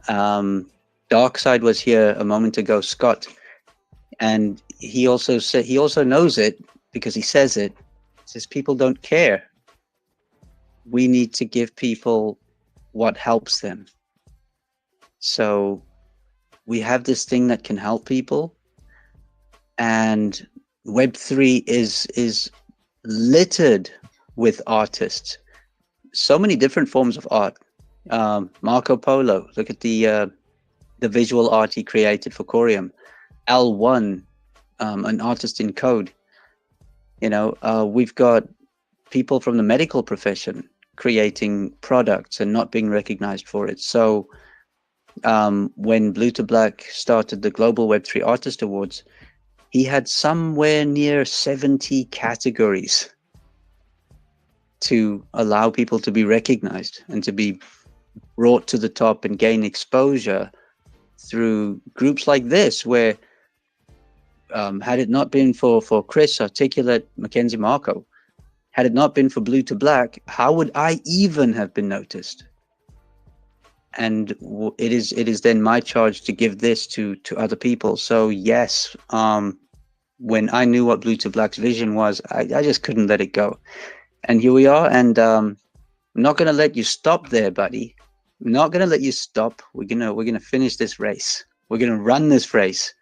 Darkside was here a moment ago, Scott, and he also knows it because he says it. He says people don't care. We need to give people what helps them. So we have this thing that can help people, and Web3 is littered with artists. So many different forms of art. Marco Polo, look at the visual art he created for Corium. L1 an artist in code. We've got people from the medical profession creating products and not being recognized for it. So when Blue to Black started the Global Web3 Artist Awards, he had somewhere near 70 categories to allow people to be recognized and to be brought to the top and gain exposure through groups like this, where had it not been for Chris, Articulate, Mackenzie Marco, had it not been for Blue to Black, how would I even have been noticed? And it is then my charge to give this to other people. So yes, when I knew what Blue to Black's vision was, I just couldn't let it go. And here we are. And I'm not going to let you stop there, buddy. I'm not going to let you stop. We're gonna finish this race. We're going to run this race.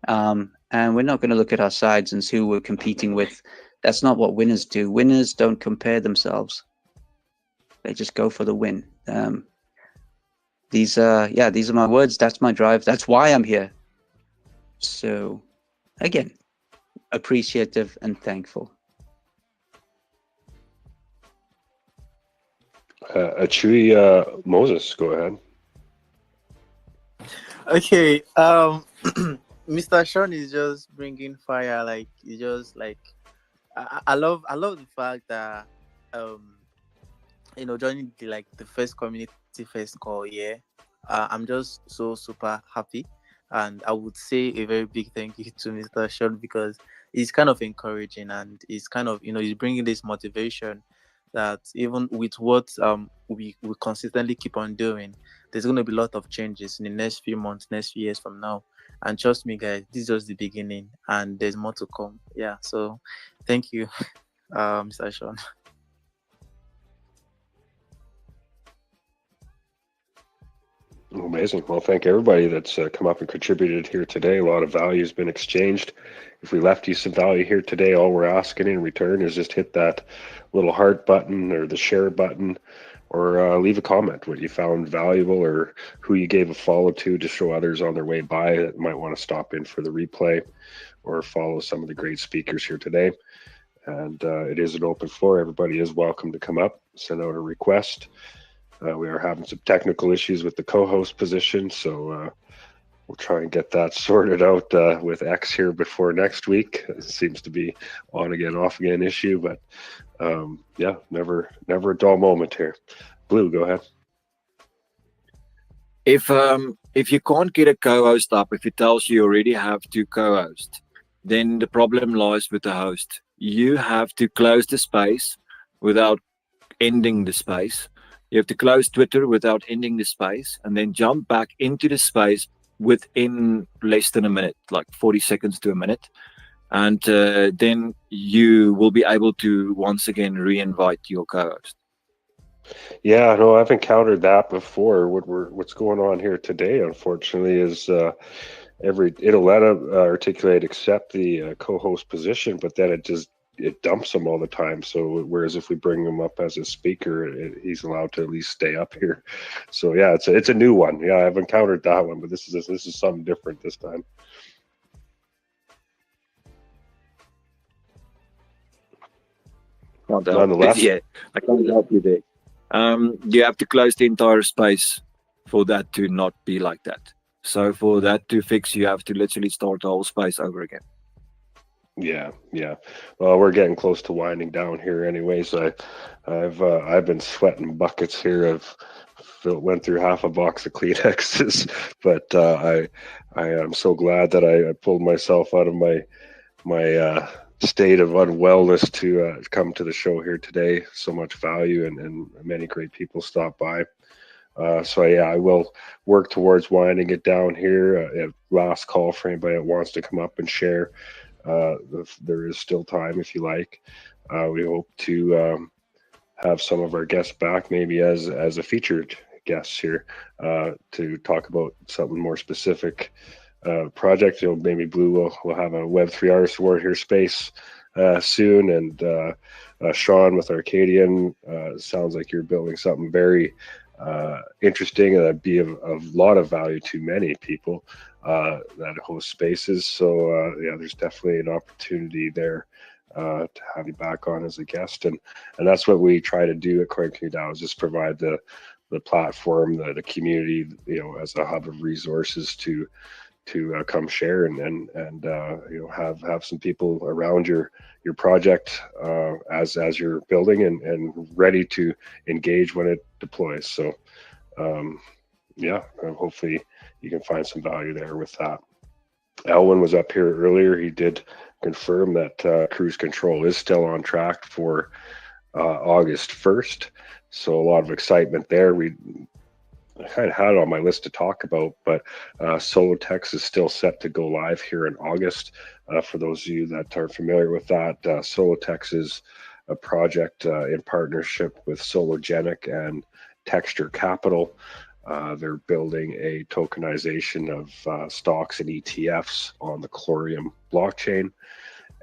And we're not going to look at our sides and see who we're competing with. That's not what winners do. Winners don't compare themselves. They just go for the win. These are my words. That's my drive. That's why I'm here. So, again, appreciative and thankful. Achui Moses, go ahead. Okay. Mr. Sean is just bringing fire. Like, he just like, I love the fact that joining the first community first call. Yeah, I'm just so super happy, and I would say a very big thank you to Mr. Sean, because he's kind of encouraging, and he's kind of he's bringing this motivation that even with what we consistently keep on doing, there's going to be a lot of changes in the next few months, next few years from now. And trust me, guys, this is just the beginning, and there's more to come. Yeah, so thank you, Mr. Sean. Amazing. Well, thank everybody that's come up and contributed here today. A lot of value has been exchanged. If we left you some value here today, all we're asking in return is just hit that little heart button or the share button, or leave a comment what you found valuable, or who you gave a follow to show others on their way by that might want to stop in for the replay or follow some of the great speakers here today. And it is an open floor. Everybody is welcome to come up, send out a request. We are having some technical issues with the co-host position, so we'll try and get that sorted out with X here before next week. It seems to be on again, off again issue, but yeah, never a dull moment here. Blue, go ahead. If you can't get a co-host up, if it tells you already have two co-hosts, then the problem lies with the host. You have to close the space without ending the space. You have to close Twitter without ending the space, and then jump back into the space within less than a minute, like 40 seconds to a minute. And then you will be able to once again re-invite your co-host. Yeah, no, I've encountered that before. What's going on here today, unfortunately, is it'll let Articulate accept the co-host position, but then it dumps him all the time. So whereas if we bring him up as a speaker, he's allowed to at least stay up here. So yeah, it's a new one. Yeah, I've encountered that one, but this is something different this time. Nonetheless, yeah, I can't help you there. You have to close the entire space for that to not be like that. So for that to fix, you have to literally start the whole space over again. Yeah. Well, we're getting close to winding down here anyway, so I've been sweating buckets here. Went through half a box of Kleenexes, but I am so glad that I pulled myself out of my state of unwellness to come to the show here today. So much value and many great people stopped by. So yeah, I will work towards winding it down here. Last call for anybody that wants to come up and share. There is still time if you like. We hope to have some of our guests back, maybe as a featured guest here, to talk about something more specific project. Maybe Blue will have a Web3 Artist Award here space soon, and Sean with Arcadian, sounds like you're building something very interesting, and that'd be of a lot of value to many people that host spaces. So yeah, there's definitely an opportunity there to have you back on as a guest, and that's what we try to do at Coin Community now, is just provide the platform, the community, as a hub of resources to come share and have some people around your project as you're building and ready to engage when it deploys. So hopefully you can find some value there with that. Elwin was up here earlier. He did confirm that cruise control is still on track for August 1st. So a lot of excitement there. I kind of had it on my list to talk about, but Solotex is still set to go live here in August. For those of you that are familiar with that, Solotex is a project in partnership with Sologenic and Texture Capital. They're building a tokenization of stocks and ETFs on the Corium blockchain,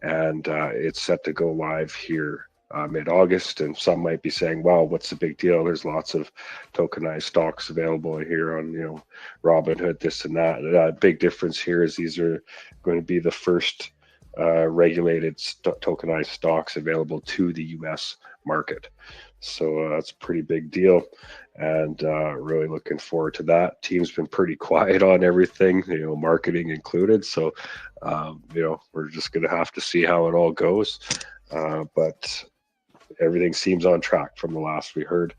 and it's set to go live here mid-August. And some might be saying, wow, what's the big deal? There's lots of tokenized stocks available here on Robinhood, this and that. The big difference here is these are going to be the first regulated tokenized stocks available to the US market. So that's a pretty big deal, and really looking forward to that. Team's been pretty quiet on everything, marketing included. So we're just going to have to see how it all goes. But everything seems on track from the last we heard.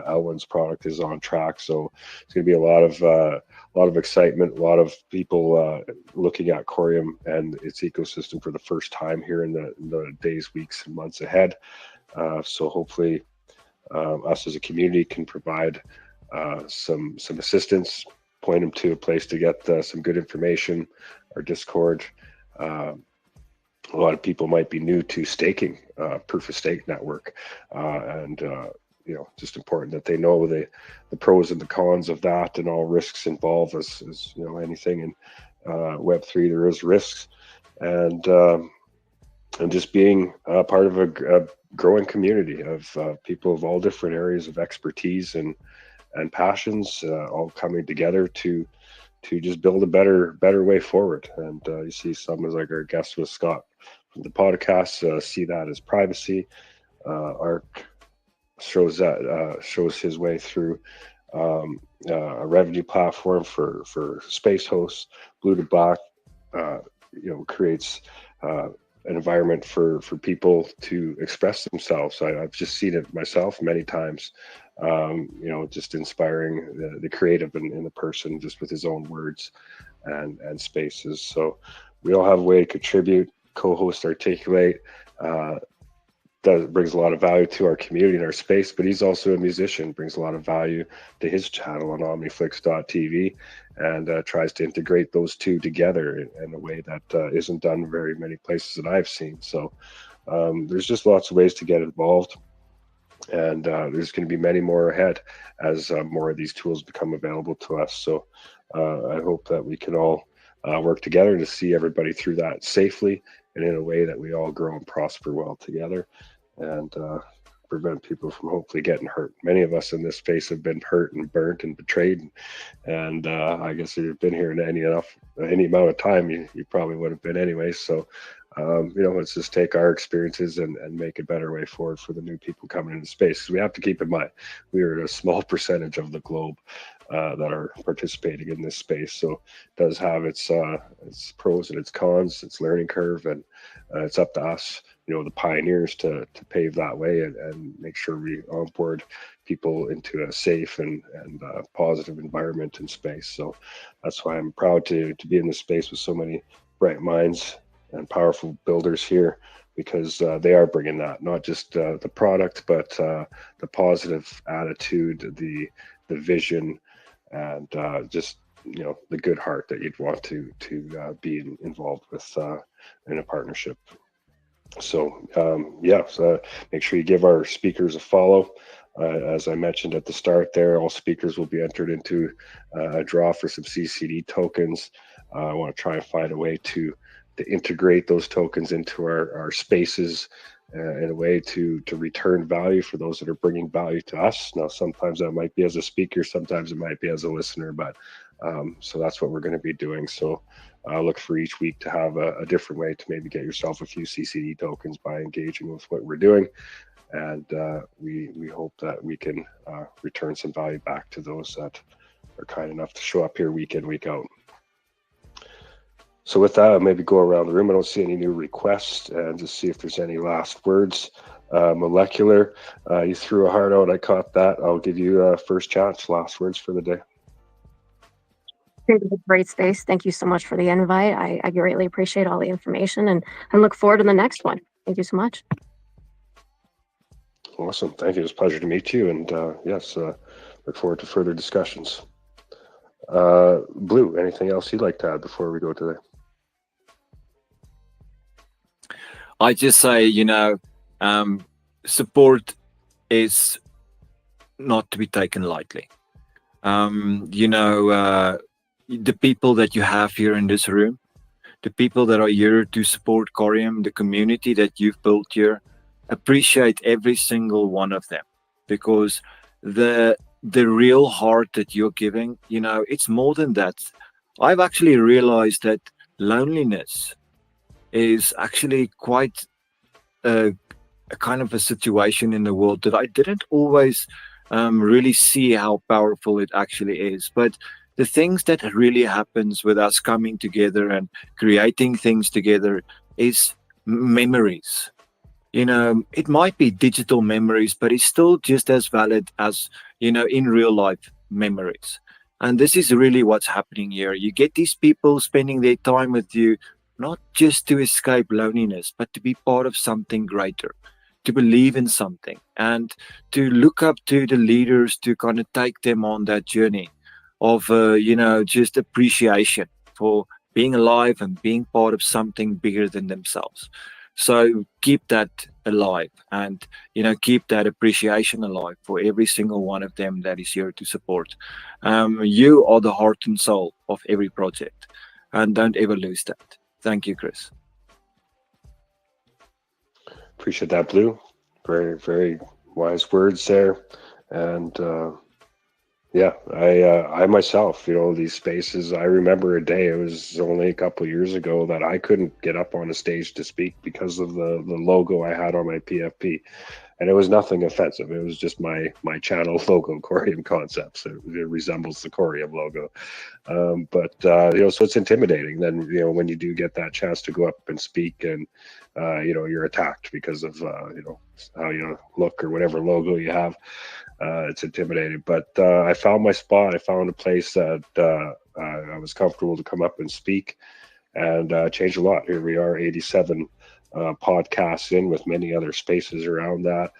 Elwin's product is on track, so it's going to be a lot of excitement, a lot of people looking at Corium and its ecosystem for the first time here in the days, weeks, and months ahead. So hopefully us as a community can provide some assistance, point them to a place to get some good information. Our Discord, a lot of people might be new to staking, proof of stake network, and just important that they know the pros and the cons of that and all risks involved. As anything in Web3, there is risks, and just being part of a growing community of people of all different areas of expertise and passions, all coming together to just build a better way forward. And you see some, as like our guest with Scott from the podcast, see that as privacy. Arc shows his way through a revenue platform for space hosts. Blue to Black creates an environment for people to express themselves. I've just seen it myself many times. Just inspiring the creative in the person, just with his own words and spaces. So we all have a way to contribute. Co-host Articulate brings a lot of value to our community and our space, but he's also a musician, brings a lot of value to his channel on omniflix.tv, and tries to integrate those two together in a way that isn't done very many places that I've seen. So there's just lots of ways to get involved, and there's going to be many more ahead as more of these tools become available to us. So I hope that we can all work together to see everybody through that safely and in a way that we all grow and prosper well together, and prevent people from hopefully getting hurt. Many of us in this space have been hurt and burnt and betrayed, and I guess if you've been here in any amount of time, you probably would have been anyway. So let's just take our experiences and make a better way forward for the new people coming into space. We have to keep in mind we are a small percentage of the globe that are participating in this space. So it does have its pros and its cons, its learning curve, and it's up to us, the pioneers, to pave that way and make sure we onboard people into a safe and positive environment and space. So that's why I'm proud to be in this space with so many bright minds and powerful builders here, because they are bringing that, not just the product, but the positive attitude, the vision, and just the good heart that you'd want to be involved with in a partnership. So so make sure you give our speakers a follow. As I mentioned at the start there, all speakers will be entered into a draw for some CCD tokens. I want to try and find a way to integrate those tokens into our spaces in a way to return value for those that are bringing value to us. Now, sometimes that might be as a speaker, sometimes it might be as a listener, but so that's what we're going to be doing. So look for each week to have a different way to maybe get yourself a few CCD tokens by engaging with what we're doing. And we hope that we can return some value back to those that are kind enough to show up here week in, week out. So with that, I'll maybe go around the room. I don't see any new requests, and just see if there's any last words. Molecular, you threw a heart out. I caught that. I'll give you first chance. Last words for the day. Great space. Thank you so much for the invite. I greatly appreciate all the information and look forward to the next one. Thank you so much. Awesome. Thank you. It was a pleasure to meet you. And yes, look forward to further discussions. Blue, anything else you'd like to add before we go today? I just say, support is not to be taken lightly. The people that you have here in this room, the people that are here to support Corium, the community that you've built here, appreciate every single one of them, because the real heart that you're giving, it's more than that. I've actually realized that loneliness is actually quite a kind of a situation in the world that I didn't always really see how powerful it actually is. But the things that really happens with us coming together and creating things together is memories. It might be digital memories, but it's still just as valid as, in real life memories. And this is really what's happening here. You get these people spending their time with you, not just to escape loneliness, but to be part of something greater, to believe in something, and to look up to the leaders to kind of take them on that journey of, just appreciation for being alive and being part of something bigger than themselves. So keep that alive, and keep that appreciation alive for every single one of them that is here to support. You are the heart and soul of every project, and don't ever lose that. Thank you, Chris. Appreciate that, Blue. Very, very wise words there. And yeah, I myself, these spaces, I remember a day, it was only a couple of years ago, that I couldn't get up on a stage to speak because of the logo I had on my PFP. And it was nothing offensive. It was just my channel logo, Corium Concepts. It resembles the Corium logo. So it's intimidating. Then, when you do get that chance to go up and speak, and, you're attacked because of, how you look or whatever logo you have. It's intimidating. But I found my spot. I found a place that I was comfortable to come up and speak, and changed a lot. Here we are, 87 podcasts in, with many other spaces around that.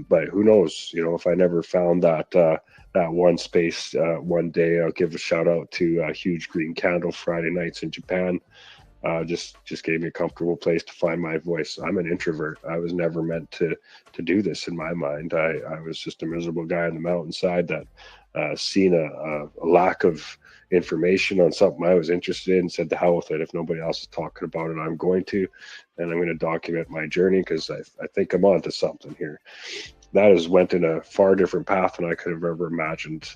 But who knows, if I never found that one space one day. I'll give a shout out to Huge Green Candle Friday nights in Japan. Just gave me a comfortable place to find my voice. I'm an introvert. I was never meant to do this in my mind. I was just a miserable guy on the mountainside that seen a lack of information on something I was interested in, said to hell with it. If nobody else is talking about it, I'm going to, and I'm going to document my journey, because I think I'm onto something here. That has went in a far different path than I could have ever imagined,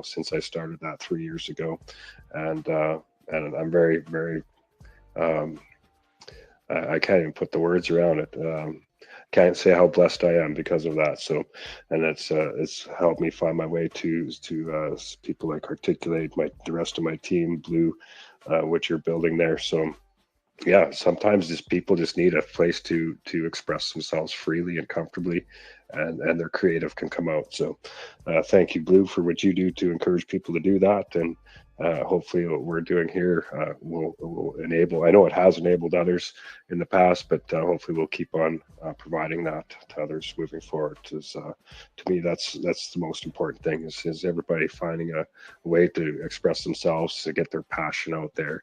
since I started that 3 years ago. And I'm very, very, I can't even put the words around it. Can't say how blessed I am because of that. So, and it's helped me find my way to people like Articulate, the rest of my team, Blue, what you're building there. So, yeah, sometimes people just need a place to express themselves freely and comfortably, and their creative can come out. So, thank you, Blue, for what you do to encourage people to do that. And hopefully what we're doing here will enable, I know it has enabled others in the past, but hopefully we'll keep on providing that to others moving forward. Because to me, that's the most important thing, is everybody finding a way to express themselves, to get their passion out there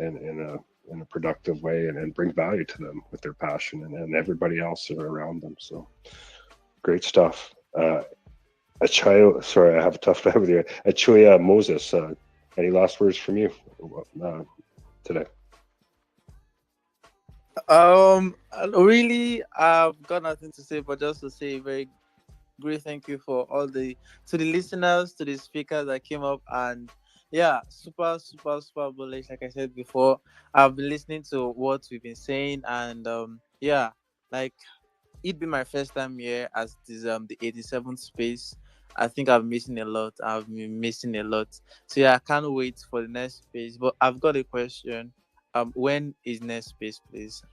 in a productive way, and bring value to them with their passion and everybody else around them. So great stuff. Sorry, I have a tough time with you. Achuya Moses, any last words from you today? Really, I've got nothing to say, but just to say very great thank you for all the to the listeners, to the speakers that came up, and yeah, super bullish. Like I said before, I've been listening to what we've been saying, and yeah, like it be my first time here as this the 87th space. I think I'm missing a lot. I've been missing a lot. So yeah, I can't wait for the next space. But I've got a question. When is next space, please?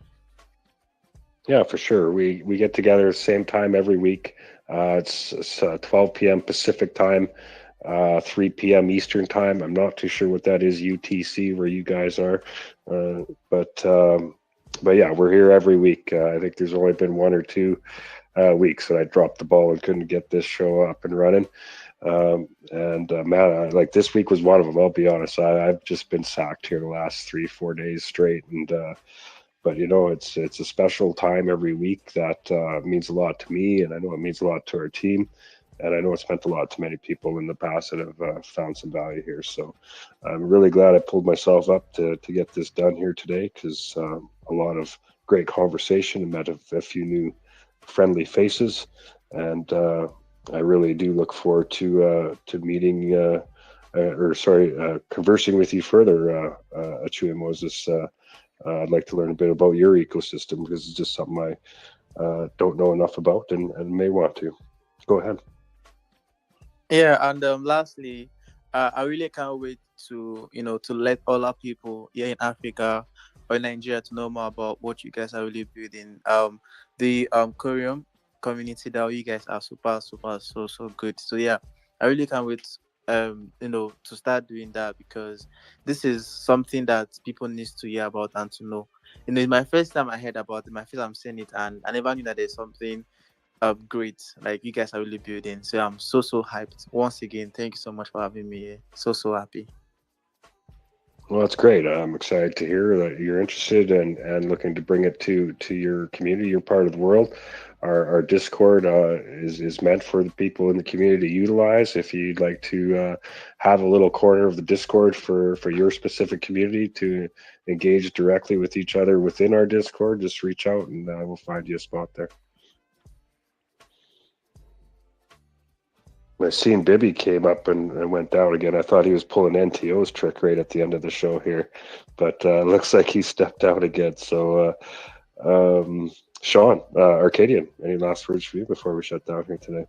Yeah, for sure. We get together same time every week. It's 12 p.m. Pacific time, 3 p.m. Eastern time. I'm not too sure what that is UTC where you guys are, uh, but um, but yeah, we're here every week. I think there's only been one or two weeks that I dropped the ball and couldn't get this show up and running. And man, like this week was one of them. I'll be honest. I've just been sacked here the last 3 4 days straight, and but it's a special time every week that means a lot to me, and I know it means a lot to our team, and I know it's meant a lot to many people in the past that have found some value here. So I'm really glad I pulled myself up to get this done here today, because a lot of great conversation and met a few new friendly faces, and I really do look forward to meeting. Conversing with you further, Achu and Moses. I'd like to learn a bit about your ecosystem, because it's just something I don't know enough about, and may want to. Go ahead. Yeah, and lastly, I really can't wait to to let all our people here in Africa or in Nigeria to know more about what you guys are really building. The Korean community that you guys are super so good. So yeah, I really can't wait to start doing that, because this is something that people need to hear about and to know. It's my first time I heard about it, my first time seeing it, and I never knew that there's something great like you guys are really building. So I'm so hyped. Once again, thank you so much for having me here. So happy. Well, that's great. I'm excited to hear that you're interested and looking to bring it to your community, your part of the world. Our Discord is meant for the people in the community to utilize. If you'd like to have a little corner of the Discord for your specific community to engage directly with each other within our Discord, just reach out, and we'll find you a spot there. I seen Bibby came up and went down again. I thought he was pulling NTO's trick right at the end of the show here, but looks like he stepped out again. So, Sean, Arcadian, any last words for you before we shut down here today?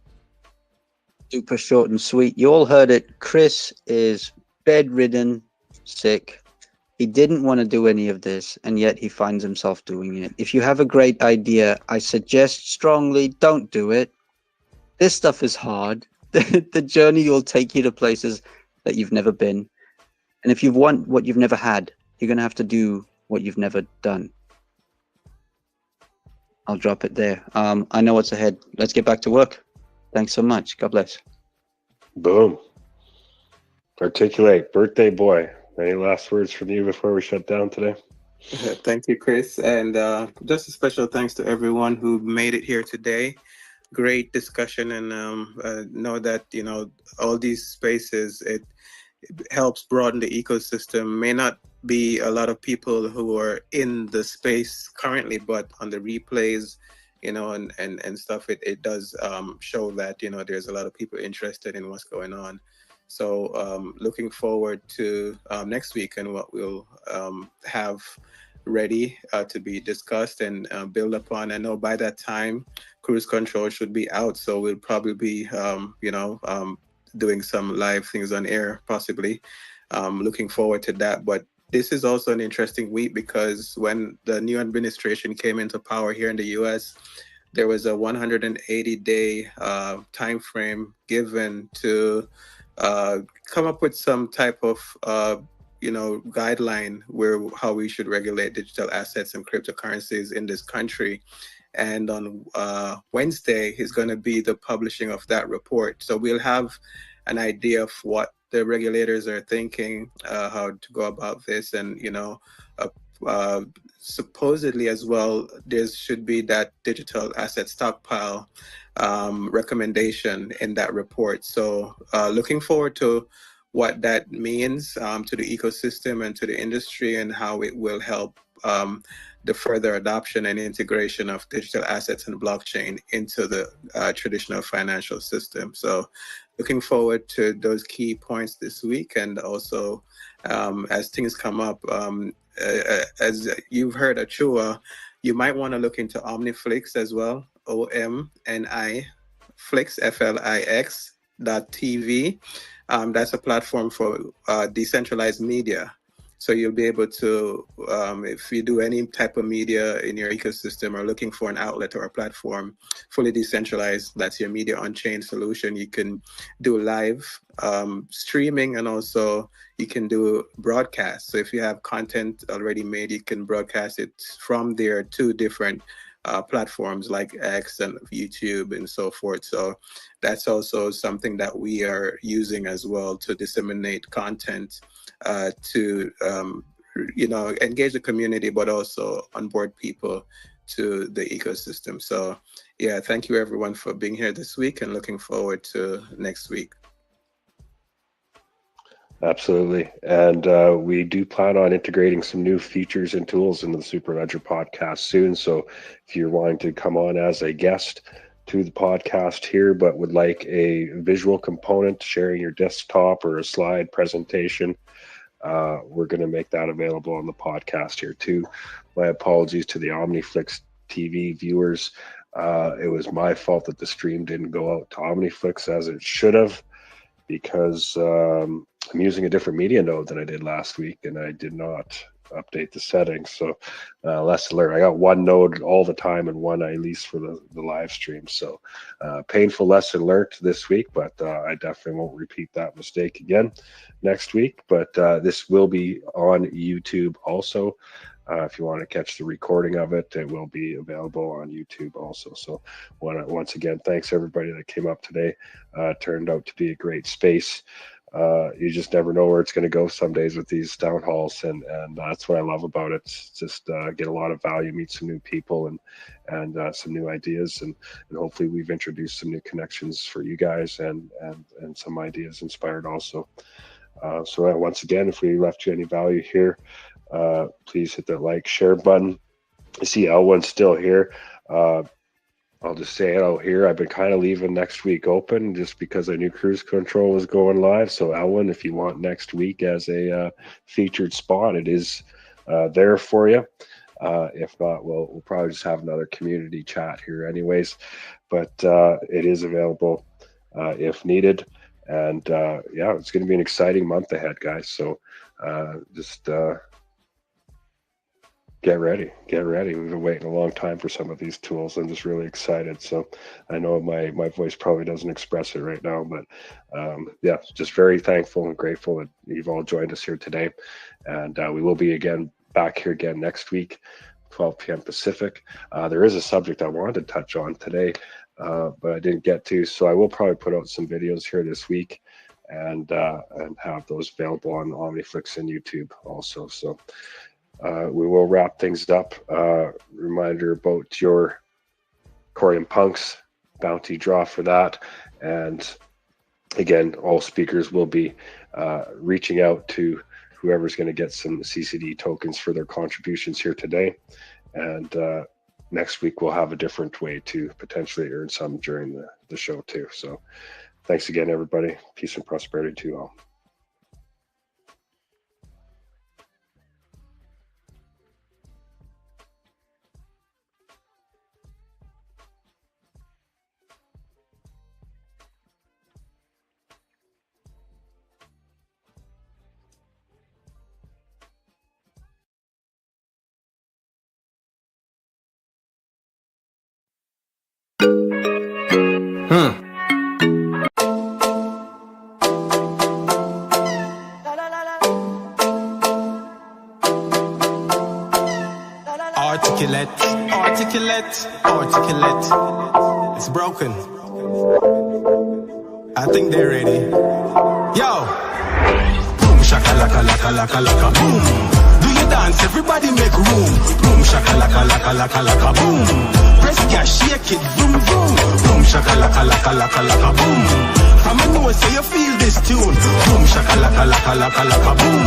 Super short and sweet. You all heard it. Chris is bedridden, sick. He didn't want to do any of this, and yet he finds himself doing it. If you have a great idea, I suggest strongly don't do it. This stuff is hard. The journey will take you to places that you've never been. And if you want what you've never had, you're going to have to do what you've never done. I'll drop it there. I know what's ahead. Let's get back to work. Thanks so much. God bless. Boom. Articulate, birthday boy. Any last words from you before we shut down today? Thank you, Chris. And just a special thanks to everyone who made it here today. Great discussion, and know that all these spaces, it helps broaden the ecosystem. May not be a lot of people who are in the space currently, but on the replays, and stuff, it does show that there's a lot of people interested in what's going on. So looking forward to next week and what we'll have ready to be discussed and build upon. I know by that time cruise control should be out, so we'll probably be doing some live things on air, possibly. Looking forward to that. But this is also an interesting week, because when the new administration came into power here in the US, there was a 180-day time frame given to come up with some type of guideline where how we should regulate digital assets and cryptocurrencies in this country. And on Wednesday is going to be the publishing of that report. So we'll have an idea of what the regulators are thinking, how to go about this, and supposedly as well, there should be that digital asset stockpile recommendation in that report. So looking forward to what that means to the ecosystem and to the industry, and how it will help the further adoption and integration of digital assets and blockchain into the traditional financial system. So looking forward to those key points this week. And also, as things come up, as you've heard Achua, you might want to look into OmniFlix as well, OMNI Flix, FLIX.TV. That's a platform for decentralized media. So you'll be able to, if you do any type of media in your ecosystem or looking for an outlet or a platform fully decentralized, that's your media on-chain solution. You can do live streaming, and also you can do broadcast. So if you have content already made, you can broadcast it from there to different platforms like X and YouTube and so forth. So that's also something that we are using as well to disseminate content to engage the community, but also onboard people to the ecosystem. So yeah, thank you everyone for being here this week, and looking forward to next week. Absolutely. And we do plan on integrating some new features and tools into the Superledger podcast soon. So if you're wanting to come on as a guest to the podcast here, but would like a visual component, sharing your desktop or a slide presentation, we're going to make that available on the podcast here too. My apologies to the OmniFlix TV viewers. It was my fault that the stream didn't go out to OmniFlix as it should have, because I'm using a different media node than I did last week, and I did not update the settings. So lesson learned. I got one node all the time and one I lease for the live stream. So painful lesson learned this week, but I definitely won't repeat that mistake again next week. But this will be on YouTube also. If you want to catch the recording of it, it will be available on YouTube also. So once again, thanks everybody that came up today. Turned out to be a great space. You just never know where it's going to go some days with these town halls, and that's what I love about it. Just get a lot of value, meet some new people, and some new ideas, and hopefully we've introduced some new connections for you guys, and some ideas inspired also. So once again, if we left you any value here, please hit that like, share button. I see L1's still here. I'll just say it out here. I've been kind of leaving next week open just because I knew cruise control was going live. So Elwin, if you want next week as a featured spot, it is there for you. If not, we'll probably just have another community chat here anyways. But it is available if needed. And yeah, it's going to be an exciting month ahead, guys. So just get ready. We've been waiting a long time for some of these tools. I'm just really excited. So I know my voice probably doesn't express it right now, but yeah, just very thankful and grateful that you've all joined us here today. And we will be back here again next week, 12 p.m. Pacific. There is a subject I wanted to touch on today, but I didn't get to. So I will probably put out some videos here this week and have those available on OmniFlix and YouTube also. So we will wrap things up. Reminder about your Corium Punks bounty draw for that. And again, all speakers will be reaching out to whoever's going to get some CCD tokens for their contributions here today. And next week, we'll have a different way to potentially earn some during the show too. So thanks again, everybody. Peace and prosperity to you all. Articulate. It's broken. I think they're ready. Yo. Boom, shaka laka laka laka laka boom. Do you dance? Everybody make room. Boom, shaka laka laka laka laka boom. Press gas, shake it, vroom vroom. Boom shakalaka laka laka laka boom. From a nose so you feel this tune. Boom shakalaka laka laka laka boom.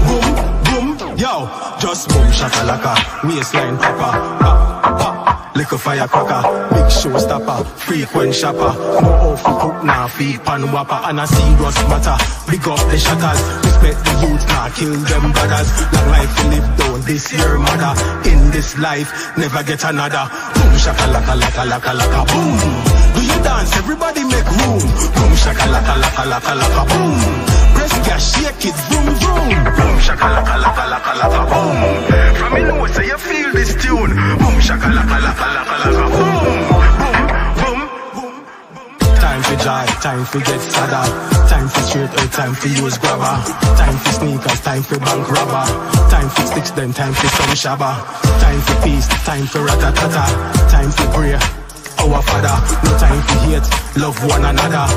Boom boom. Yo, just boom shakalaka. Waistline proper. Pop pop. Little firecracker, big showstopper, frequent shopper. No off cook now, feed pan whopper, and a serious matter. Big up the shutters, respect the youth now, kill them brothers. Long life to live down, this year mother. In this life, never get another. Boom shakalaka laka laka laka boom. Do you dance? Everybody make room. Boom shakalaka laka laka laka boom. Press gas, shake it, vroom vroom. Boom shakalaka laka laka laka boom. From me know so you feel this tune. Boom shakalaka laka laka laka boom. Boom boom boom. Time for joy, time for get sadder. Time for straight or time for use grabber. Time for sneakers, time for bank robber. Time for sticks, then time for some shabba. Time for peace, time for ratatata. Time for prayer, our father. No time for hate, love one another.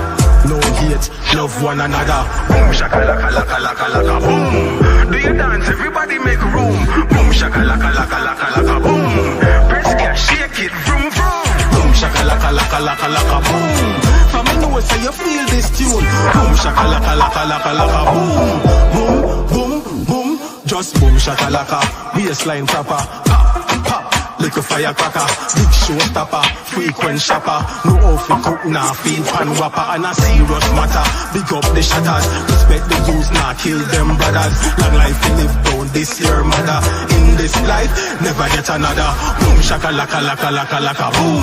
No hate, love one another. Boom shakalaka laka laka laka boom. Do you dance? Everybody make room. Boom shakalaka laka laka laka boom. Press gas, shake it, vroom vroom. Boom shakalaka laka laka laka boom. From me know so you feel this tune. Boom shakalaka laka laka laka boom. Boom boom boom. Just boom shakalaka. Baseline proper. Pop pop. Little firecracker, big showstopper, frequent shopper. No off cook now, feed pan whopper, and a serious matter. Big up the shutters, respect the youth now, kill them brothers. Long life to live down, this year mother. In this life, never get another. Boom shakalaka laka laka laka boom.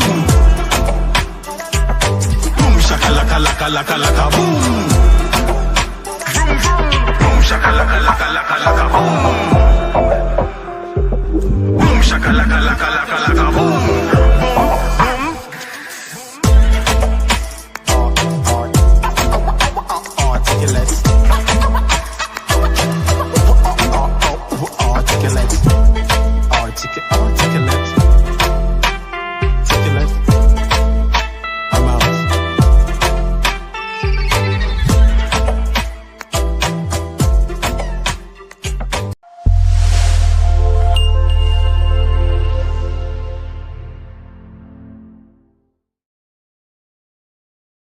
Boom shakalaka laka laka laka boom. Boom shakalaka laka laka laka boom. Boom shakalaka laka laka laka boom.